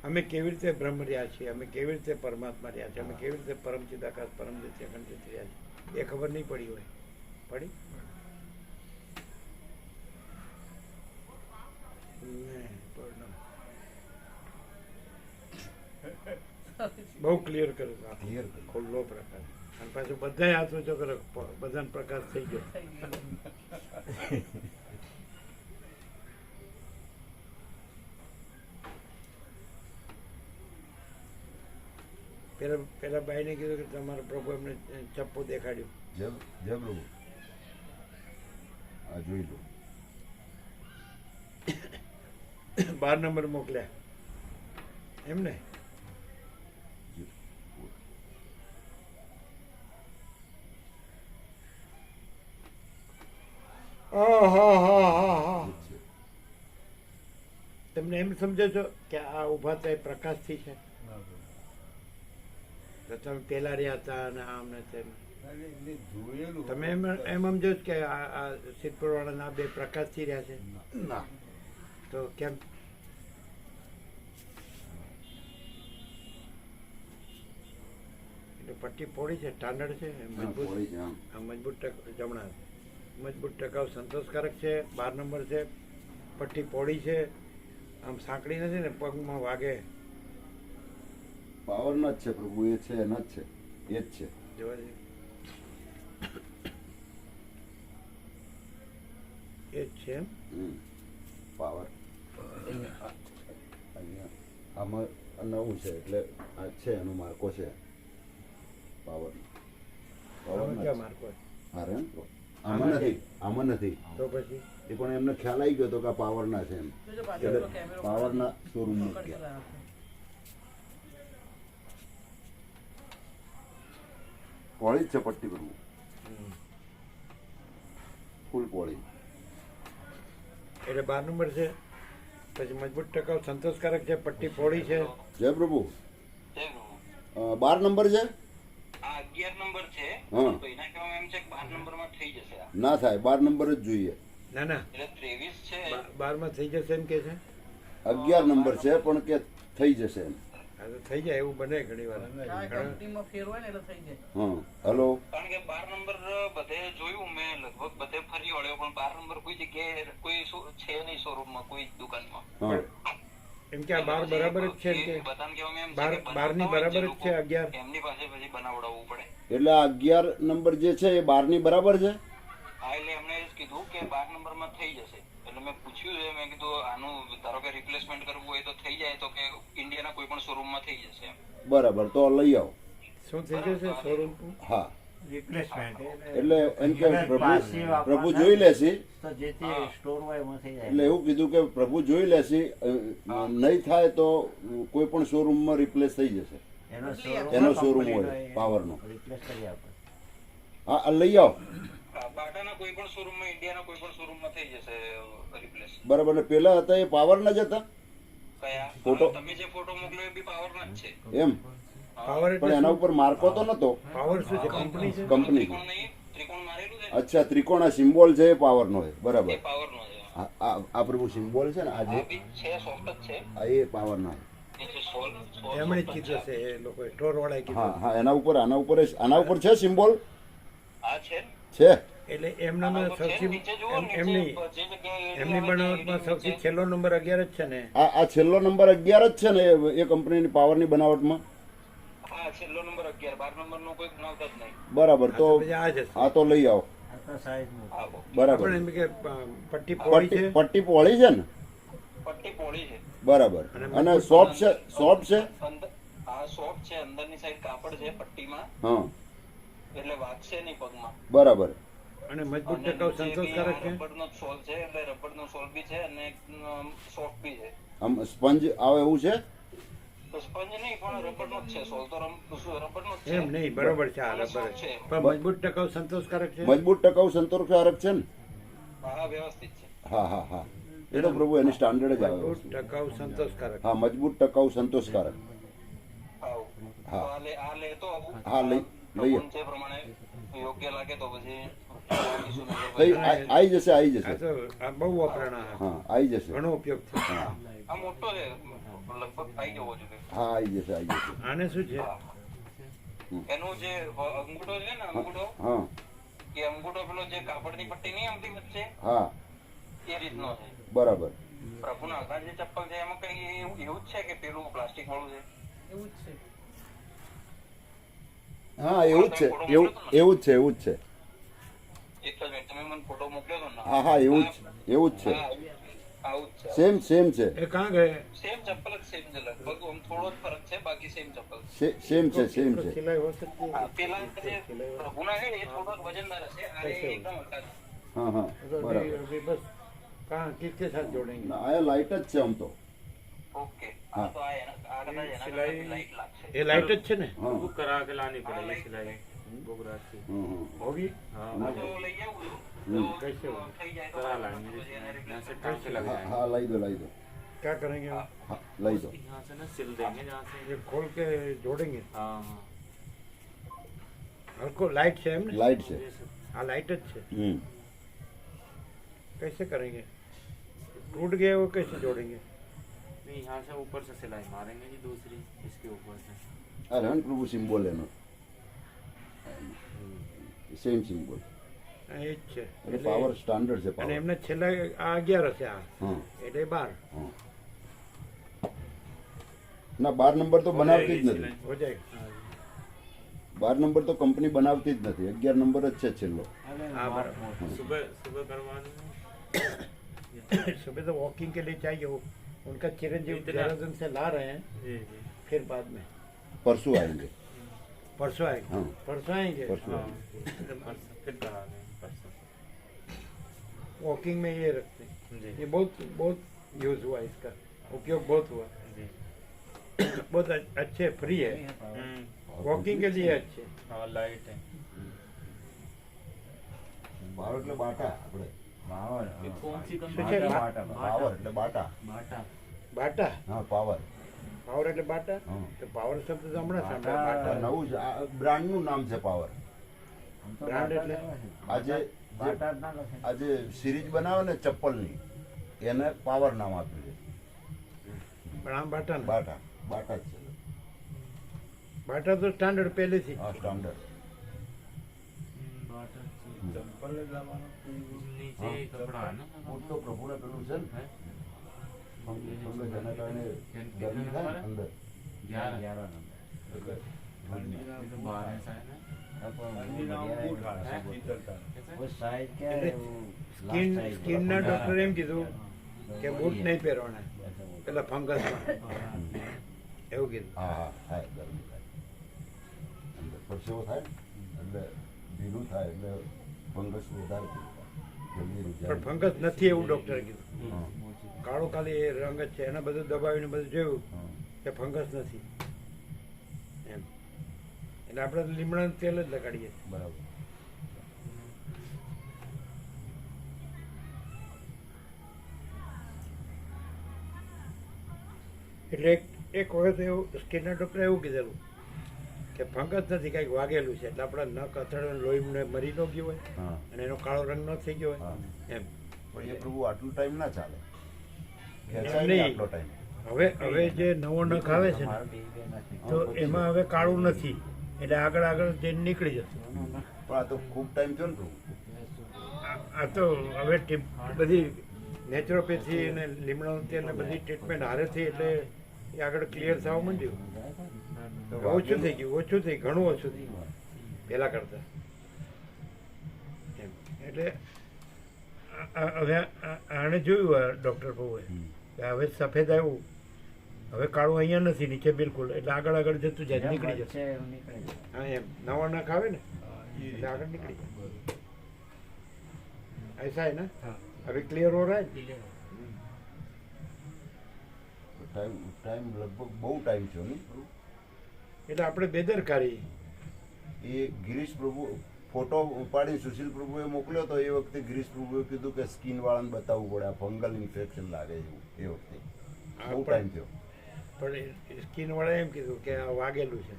અમે કેવી રીતે બ્રહ્મ રહ્યા છીએ, અમે કેવી રીતે પરમાત્મા રહ્યા છીએ, અમે કેવી રીતે પરમ ચિદાકાશ પરમ જ્યોતિ અખંડિત રહ્યા છીએ એ ખબર નહીં પડી હોય. પડી બહુ ક્લિયર કર્યું હતું. Clear કર્યું. ખુલ્લો પ્રકાશ અને પાછું બધા હાથ ઊંચો કરે બધાને પ્રકાશ થઈ ગયો. પેલા બાઈને કીધું કે તમારા પ્રભુ એમને ચપ્પુ દેખાડ્યું. જય જય પ્રભુ આ જોઈ લો 12 નંબર મોકલ્યા એમ ને. તમને એમ સમજો છો કે આ ઉભા થાય પ્રકાશથી છે તો તમે પેલા રહ્યા હતા અને આમ ને તેમ જોયેલું તમે એમ સમજો છો કે આ સિદ્ધપુર વાળાના બે પ્રકાશથી રહ્યા છે ના તો કેમ એટલે પટ્ટી પોળી છે સ્ટાન્ડર્ડ છે મજબૂત પોળી છે, આમ. આ મજબૂત જમણા મજબૂત ટકાઉ સંતોષકારક છે 12 નંબર છે પટ્ટી પોળી છે આમ સાંકડી નથી ને પગમાં વાગે પાવરના જ છે પ્રભુ, એ છે એના જ છે, એ જ છે. જોવા જઈએ એ જ છે એમ. પાવર અહીંયા આમાં નવું છે એટલે આ છે એનો માર્કો છે પાવર. આમાં ક્યાં માર્કો છે? હા રે આમાં નથી, આમાં નથી. તો પછી એ પણ એમને ખ્યાલ આવી ગયો તો કે આ પાવરના છે એમ, એટલે પાવરના શોરૂમમાં ગયા. પોળી જ છે પટ્ટી કરવું, ફૂલ પોળી. એટલે 12 નંબર છે, પછી મજબૂત ટકાઉ સંતોષકારક છે, પટ્ટી પહોળી છે. જય પ્રભુ. 12 નંબર છે. આ 11 નંબર છે. હા. તો એના કહેવામાં એમ છે કે 12 નંબરમાં થઈ જશે આ. ના થાય, 12 નંબર જ જોઈએ. ના ના, એટલે 23 છે. 12 માં થઈ જશે એમ કે છે. 11 નંબર છે પણ કે થઈ જશે એમ. હા તો થઈ જાય, એવું બને ઘણી વાર. કંપનીમાં ફેર હોય ને એટલે થઈ જાય. હા હલો. કારણ કે 12 નંબર બધે જોયું મેં, લગભગ બધે ફરી વળ્યો, પણ 12 નંબર કોઈ જગ્યાએ કોઈ છે નહીં શોરૂમમાં, કોઈ દુકાનમાં. હા એમ કે આ 12 બરાબર જ છે એમ કે બધાને કહેવામાં એમ છે કે 12 ની બરાબર જ છે. 11 એમની પાસે પછી બનાવડાવવું પડે. એટલે આ 11 નંબર જે છે એ 12 ની બરાબર છે. હા, એટલે એમણે એ જ કીધું કે 12 નંબરમાં થઈ જશે. એટલે મેં પૂછ્યું છે, મેં કીધું આનું ધારો કે રિપ્લેસમેન્ટ કરવું હોય તો થઈ જાય, તો કે ઇન્ડિયાના કોઈ પણ શોરૂમમાં થઈ જશે એમ. બરાબર, તો લઈ આવો. શું થઈ જશે શોરૂમ? હા રિપ્લેસમેન્ટ એટલે એમ કે પ્રભુ પાછી પ્રભુ જોઈ લેશે, તો જે તે સ્ટોર હોય એમાં થઈ જાય. એટલે એવું કીધું કે પ્રભુ જોઈ લેશે, નહીં થાય તો કોઈ પણ શોરૂમમાં રિપ્લેસ થઈ જશે. એનો શોરૂમ હોય પાવરનો. રિપ્લેસ કરી આપે. હા આ લઈ આવો. બાટાના કોઈ પણ શોરૂમમાં, ઇન્ડિયાના કોઈ પણ શોરૂમમાં થઈ જશે રિપ્લેસ. બરાબર. ને પેલા હતા એ પાવરના જ હતા. કયા ફોટો? તમે જે ફોટો મોકલ્યો એ બી પાવરના જ છે. એમ પાવર પણ એના ઉપર માર્કો તો નતો. પાવર શું છે? કંપની છે. કંપની. ત્રિકોણ નહીં, ત્રિકોણ મારેલું છે. અચ્છા, ત્રિકોણા સિમ્બોલ છે એ પાવરનો છે. બરાબર. એ પાવરનો છે. આ પ્રભુ સિમ્બોલ છે ને આ આ જે બી છે, સોફ્ટ જ છે. આ એ પાવરના છે. એ જે સોલ એમણે જ કીધું છે એ લોકોએ, સ્ટોર વાળાએ હા કીધું. હા આના ઉપર છે સિમ્બોલ આ છે. છે. એટલે એમનામાં સૌથી નીચે જુઓ, એમની નીચે જે જગ્યાએ એમની બનાવટમાં સૌથી છેલ્લો નંબર 11 જ છે ને. આ છેલ્લો નંબર 11 જ છે ને એ કંપનીની પાવરની બનાવટમાં. હા, છેલ્લો નંબર 11. 12 નંબરનો કોઈ બનાવતા જ નહીં. બરાબર. તો પછી આ જ હશે. આ તો લઈ આવો. આ તો સાઈઝ મોટી. હા, બરાબર. પણ એમ કે પટ્ટી પહોળી છે. પટ્ટી પહોળી છે ને. પટ્ટી પહોળી છે. બરાબર. અને સોફ્ટ છે. અંદર આ સોફ્ટ છે, અંદરની સાઈડ કાપડ છે પટ્ટીમાં, હા એટલે વાગશે નહીં પગમાં. બરાબર. અને મજબૂત ટકાઉ સંતોષકારક છે. રબરનો સોલ છે, એટલે રબરનો સોલ બી છે અને સોફ્ટ બી છે. આમ સ્પંજ આવે એવું છે. તો સ્પંજ નહીં, પણ રબરનો જ છે. સોલ તો રબરનો જ છે. એમ નહીં, બરોબર છે. આ અને રબર soft છે. પણ મજબૂત ટકાઉ સંતોષકારક છે. મજબૂત ટકાઉ સંતોષકારક છે ને. હા, વ્યવસ્થિત છે. હા હા હા એ તો પ્રભુ એની સ્ટાન્ડર્ડ જ આવે. મજબૂત ટકાઉ સંતોષકારક. હા મજબૂત ટકાઉ સંતોષકારક. હા. હા. તો આ લેતો આવું. હા લઈએ. જે પ્રમાણે યોગ્ય લાગે તો પછી આવી જશે. આ તો આ બહુ વપરાણા. હા આવી જશે. ઘણો ઉપયોગ છે. હા આ મોટો છે, લગભગ આવી જવો જોઈએ. હા આવી જશે. આને શું છે? એનું જે અંગૂઠો છે ને, અંગૂઠો, હા એ અંગૂઠો પેલો જે કાપડની પટ્ટી નહીં આવતી વચ્ચે, હા એ રીતનો છે. બરાબર. પ્રભુના આગળ જે ચપ્પલ છે એમાં કઈ એવું જ છે કે પેલું પ્લાસ્ટિક વાળું છે? એવું જ છે. હા એવું જ છે. એવું જ છે. એક જ મિનિટ, તમે મને ફોટો મોકલ્યો હતો ને? હા હા એવું જ છે. હા, આવું જ છે. સેમ છે. એ કાં ગયે? સેમ ચપ્પલ જ સેમ છે, લગભગ આમ થોડો જ ફરક છે, બાકી સેમ ચપ્પલ. સેમ છે. સિલાઈ હો શકતી હા, પેલા જે પ્રભુના છે એ થોડોક વજનદાર હશે, આ એકદમ હલકા છે. હા હા બરાબર. अभी बस कहाँ किसके साथ जोड़ेंगे? આ લાઈટ જ છે આમ તો. ઓકે. હા, તો આ કદાચ એના કરતાં લાઈટ લાગશે. ये लाइट જ છે ને? હા बुक करा के लानी पड़ेगी सिलाई गोगराज की। होगी? हाँ તો લઈ આવું છું. તો कैसे होगी? થઈ જાય તો करा लाएंगे, यहाँ से टाइम से लग जाएंगे। હા લઈ દો. क्या करेंगे? હા લઈ દો. यहाँ से ना सिल देंगे जहाँ से। ये खोल के जोड़ेंगे. हाँ हाँ हल्को लाइट है हमने. લાઈટ છે. हाँ लाइट જ છે. कैसे करेंगे? टूट गया वो कैसे जोड़ेंगे? नहीं, यहाँ से ऊपर से सिलाई मारेंगे जी, दूसरी इसके ऊपर से। આ રન પ્રભુ સિમ્બોલ એનો સેમ સિમ્બોલ. હા, એ જ છે. એટલે પાવર સ્ટાન્ડર્ડ છે અને પાવર. એમને છેલ્લા આ 11 હશે આ. હા એટલે 12. હા ના 12 નંબર તો બનાવતી જ નથી. हो जाएगा 12 નંબર તો કંપની બનાવતી જ નથી. 11 નંબર જ છે છેલ્લો. हाँ बराबर सुबह सुबह करवाने सुबह तो वॉकिंग के लिए चाहिए वो उनका चिरंजीव देहरादून से ला रहे हैं जी जी फिर बाद में પરસું આएंगे. परसों आएंगे हाँ। परसों आएंगे परसों हाँ आएंगे. तो परसों फिर करा दें परसों वॉकिंग में ये रखते हैं जी ये बहुत बहुत यूज हुआ इसका उपयोग बहुत हुआ जी बहुत अच्छे फ्री है वॉकिंग के लिए अच्छे हाँ लाइट है પાવર એટલે બાટા આપણે. ये कौन सी बाटा, कंपनी પાવર એટલે બાટા. बाटा बाटा હા પાવર. પાવર એટલે બાટા હા. તો પાવર શબ્દ તો હમણાં સાંભળ્યા બાટા નવું જ બ્રાન્ડનું નામ છે પાવર. બ્રાન્ડ એટલે આજે આજે સિરીઝ બનાવે ને ચપ્પલની એને પાવર નામ આપ્યું છે. પણ આમ બાટા ને બાટા બાટા જ છે. બાટા તો સ્ટાન્ડર્ડ પહેલેથી આ સ્ટાન્ડર્ડ. बाटा चप्पल लगाना नीचे कपड़ा है ना હું તો પ્રભુને પેલું છે ને है? પંકજ જેના કારણે ગરમી થાય ને અંદર 11 नंबर એટલે ये तो 12 सा है ना अंगूठा है पीतल का સ્કિનના ડોક્ટરે એમ કીધું કે બૂટ નહીં પહેરવાના પેલા ફંગસમાં એવું કીધું હા હા થાય ગરમી થાય અંદર પરસેવો થાય ને એટલે ઢીલું થાય એટલે ફંગસ વધારે થાય. જલ્દી પણ રૂજાય. ફંગસ નથી એવું ડોક્ટરે કીધું હા, કાળો ખાલી એ રંગ જ છે એને બધું દબાવીને બધું જોયું હા. કે ફંગસ નથી એમ એટલે આપણે તો લીમડાનું તેલ જ લગાડીએ બરાબર. એટલે એક વખત એવું સ્કિનના ડૉક્ટરે એવું કીધેલું કે ફંગસ નથી કંઈક વાગેલું છે એટલે આપણા નખ અથડાઈને લોહીને મરી ન ગયું હોય હા અને એનો કાળો રંગ ન થઈ ગયો હોય હા. એમ પણ એ પ્રભુ આટલું ટાઈમ ના ચાલે. એમ ખેંચાય નહીં નહીં. આટલો ટાઈમ. હવે જે નવો નખ આવે છે ને તો એમાં હવે કાળું નથી એટલે આગળ આગળ જઈને નીકળી જશે પણ આ તો ખૂબ ટાઈમ થયો ને પ્રભુ. આ તો હવે બધી નેચરોપેથી અને લીમડાનું તેલ ને બધી ટ્રીટમેન્ટ હારે થઈ એટલે એ આગળ ક્લિયર થવા માંડ્યું ઓછું થઈ ગયું ઘણું ઓછું થઈ ગયું પહેલા કરતા એમ એટલે હવે આણે જોયું ડૉક્ટર બહુએ કે હવે સફેદ આવ્યું હવે કાળું અહીંયા નથી નીચે બિલકુલ એટલે આગળ આગળ જતું જાય નીકળી જશે હા એમ નવા નખ આવે ને એટલે આગળ નીકળી જાય ऐसा है ना अभी क्लियर हो रहा है ટાઈમ લગભગ બહુ ટાઈમ થયો ને. એટલે આપણે બેદરકારી એ ગિરીશ પ્રભુ ફોટો ઉપાડી સુશીલ પ્રભુએ મોકલ્યો તો એ વખતે ગિરીશ પ્રભુએ કીધું કે સ્કિન વાળાને બતાવવું પડે આ ફંગલ ઇન્ફેક્શન લાગે એવું એ વખતે બહુ ટાઈમ થયો. પણ સ્કિન વાળા એમ કીધું કે આ વાગેલું છે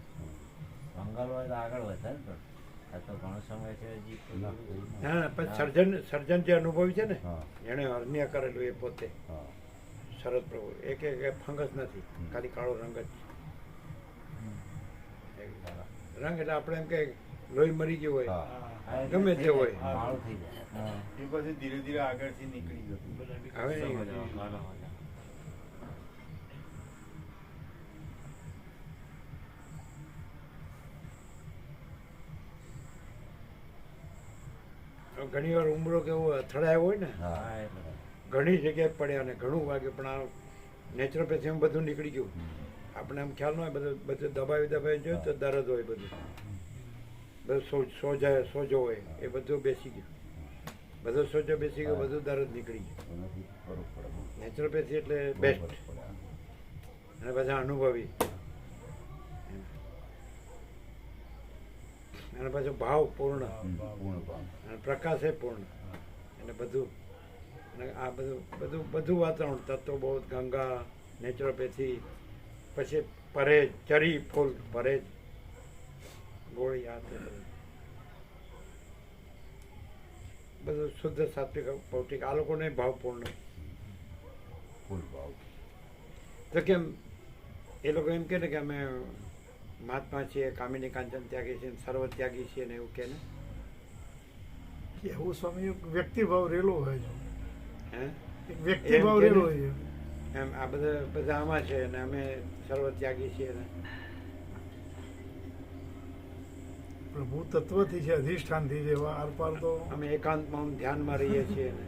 હા પણ સર્જન જે અનુભવી છે ને હા એણે હર્નિયા કરેલું એ પોતે હા શરદ પ્રભુ એ કે ફંગસ નથી ખાલી કાળો રંગ જ છે રંગ એટલે આપણે એમ કે લોહી મરી ગયું હોય હા ગમે તે હોય એ પછી ધીરે ધીરે આગળથી નીકળી ગયું હવે सब हो નહીં. जाओ काला हो जाओ ઘણી વાર ઉમરો કેવો અથડાયો હોય ને હા ઘણી જગ્યાએ પડ્યા અને ઘણું વાગે પણ આ નેચરોપેથીમાં બધું નીકળી ગયું આપણે આમ ખ્યાલ ન હોય બધું દબાવી જોયું તો દર્દ હોય બધું સોજો હોય એ બધું બેસી ગયું બધો સોજો બેસી ગયો બધું દર્દ નીકળી ગયું એનાથી ફરક પડે બહુ. નેચરોપેથી એટલે બહુ બેસ્ટ ફરક પડે. અને બધા અનુભવી અને પાછું ભાવ પૂર્ણ પૂર્ણ ભાવ. અને પ્રકાશ એ પૂર્ણ એટલે બધું અને આ બધું વાતાવરણ તત્વો બહુ ગંગા નેચરોપેથી પછી પરેજ ચરી ફૂલ પરેજ ગોળી આ તે બધું શુદ્ધ સાત્વિક પૌષ્ટિક આ લોકોને ભાવપૂર્ણ ફૂલ ભાવ. તો કેમ એ લોકો એમ કહે ને કે અમે મહાત્મા છીએ કામિની કાંચન ત્યાગી છીએ સર્વ ત્યાગી છીએ ને એવું કહે ને એવું સ્વામી એક વ્યક્તિભાવ રહેલો હોય છે હે એક વ્યક્તિભાવ એમ કે રહેલો ને? હોય છે એમ આ બધા આમાં છે અને અમે સર્વત્યાગી છીએ ને પ્રભુ તત્વથી છે, અધિષ્ઠાનથી છે, એવા આરપાર તો અમે એકાંતમાં ધ્યાનમાં રહીએ છીએ ને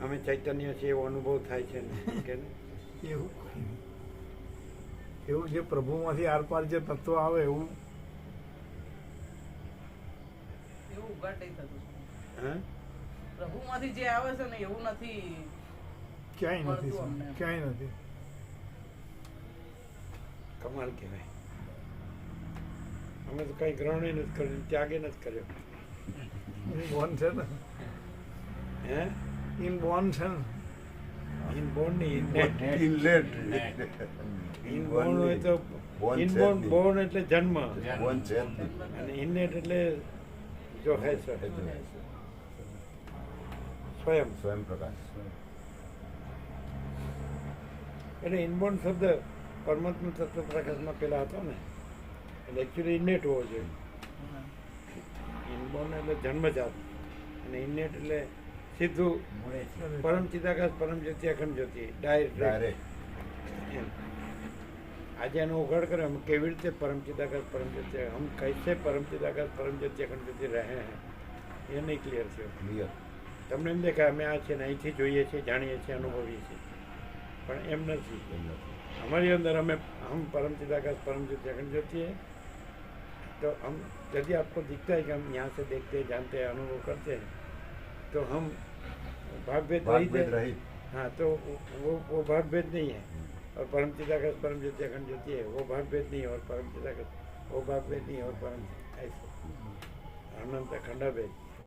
અમે ચૈતન્ય છીએ એવો અનુભવ થાય છે ને કે એવું એવું જે પ્રભુમાંથી આરપાર જે તત્વ આવે એવું એવું ઉઘાડ નહીં થતું. હે પ્રભુમાંથી જે આવે છે ને એવું નથી. ક્યાંય નથી મળતું અમને. ક્યાંય નથી. કમાલ કહેવાય. અમે તો કઈ ગ્રહણ નથી કર્યું, ત્યાગે નથી કર્યો. બોન છે ને, હે ઇન બોન છે ને, ઇનબોર્ન નહીં ઇનલેટ ઇનબોર્ન હોય તો Born ઇનબોર્ન છે જ બોર્ન એટલે જન્મ બોન છે જ નહીં. અને ઇનેટ એટલે જો હે છે સ્વયં. સ્વયં પ્રકાશ. એટલે ઇનબોર્ન શબ્દ પરમાત્મા તત્વ પ્રકાશમાં પેલા હતો ને એટલે એકચ્યુઅલી ઇનેટ હોવો જોઈએ. ઇનબોર્ન એટલે જન્મજાત અને ઇનેટ એટલે સીધું પરમ ચિદાકાશ પરમ જ્યોતિ અખંડ જ્યોતિ ડાયરેક્ટ. ડાયરેક્ટ એમ આજે એનો ઉઘાડ કરે हम કેવી રીતે પરમ ચિદાકાશ પરમ જ્યોતિ हम कैसे परम चिदाकाश परम ज्योति अखंड ज्योति रहे हैं એ નહીં ક્લિયર થયો. ક્લિયર. તમને એમ દેખાય અમે આ છે ને અહીંથી જોઈએ છીએ, જાણીએ છીએ, અનુભવીએ છીએ, પણ એમ નથી. हमारी अंदर हमें हम परम चिदाकाश परम ज्योति अखंड ज्योति है. तो हम यदि आपको दिखता है कि हम यहाँ से देखते हैं, जानते हैं, अनुभव करते हैं, तो हम भागभेद भागभेद रहित है. रहित. हाँ, तो वो भागभेद नहीं है. और परम चिदाकाश परम ज्योति अखंड ज्योति है, वो भागभेद नहीं है. और परम चिदाकाश वो भागभेद नहीं है. और परम ऐसे अनंत अखंड भेद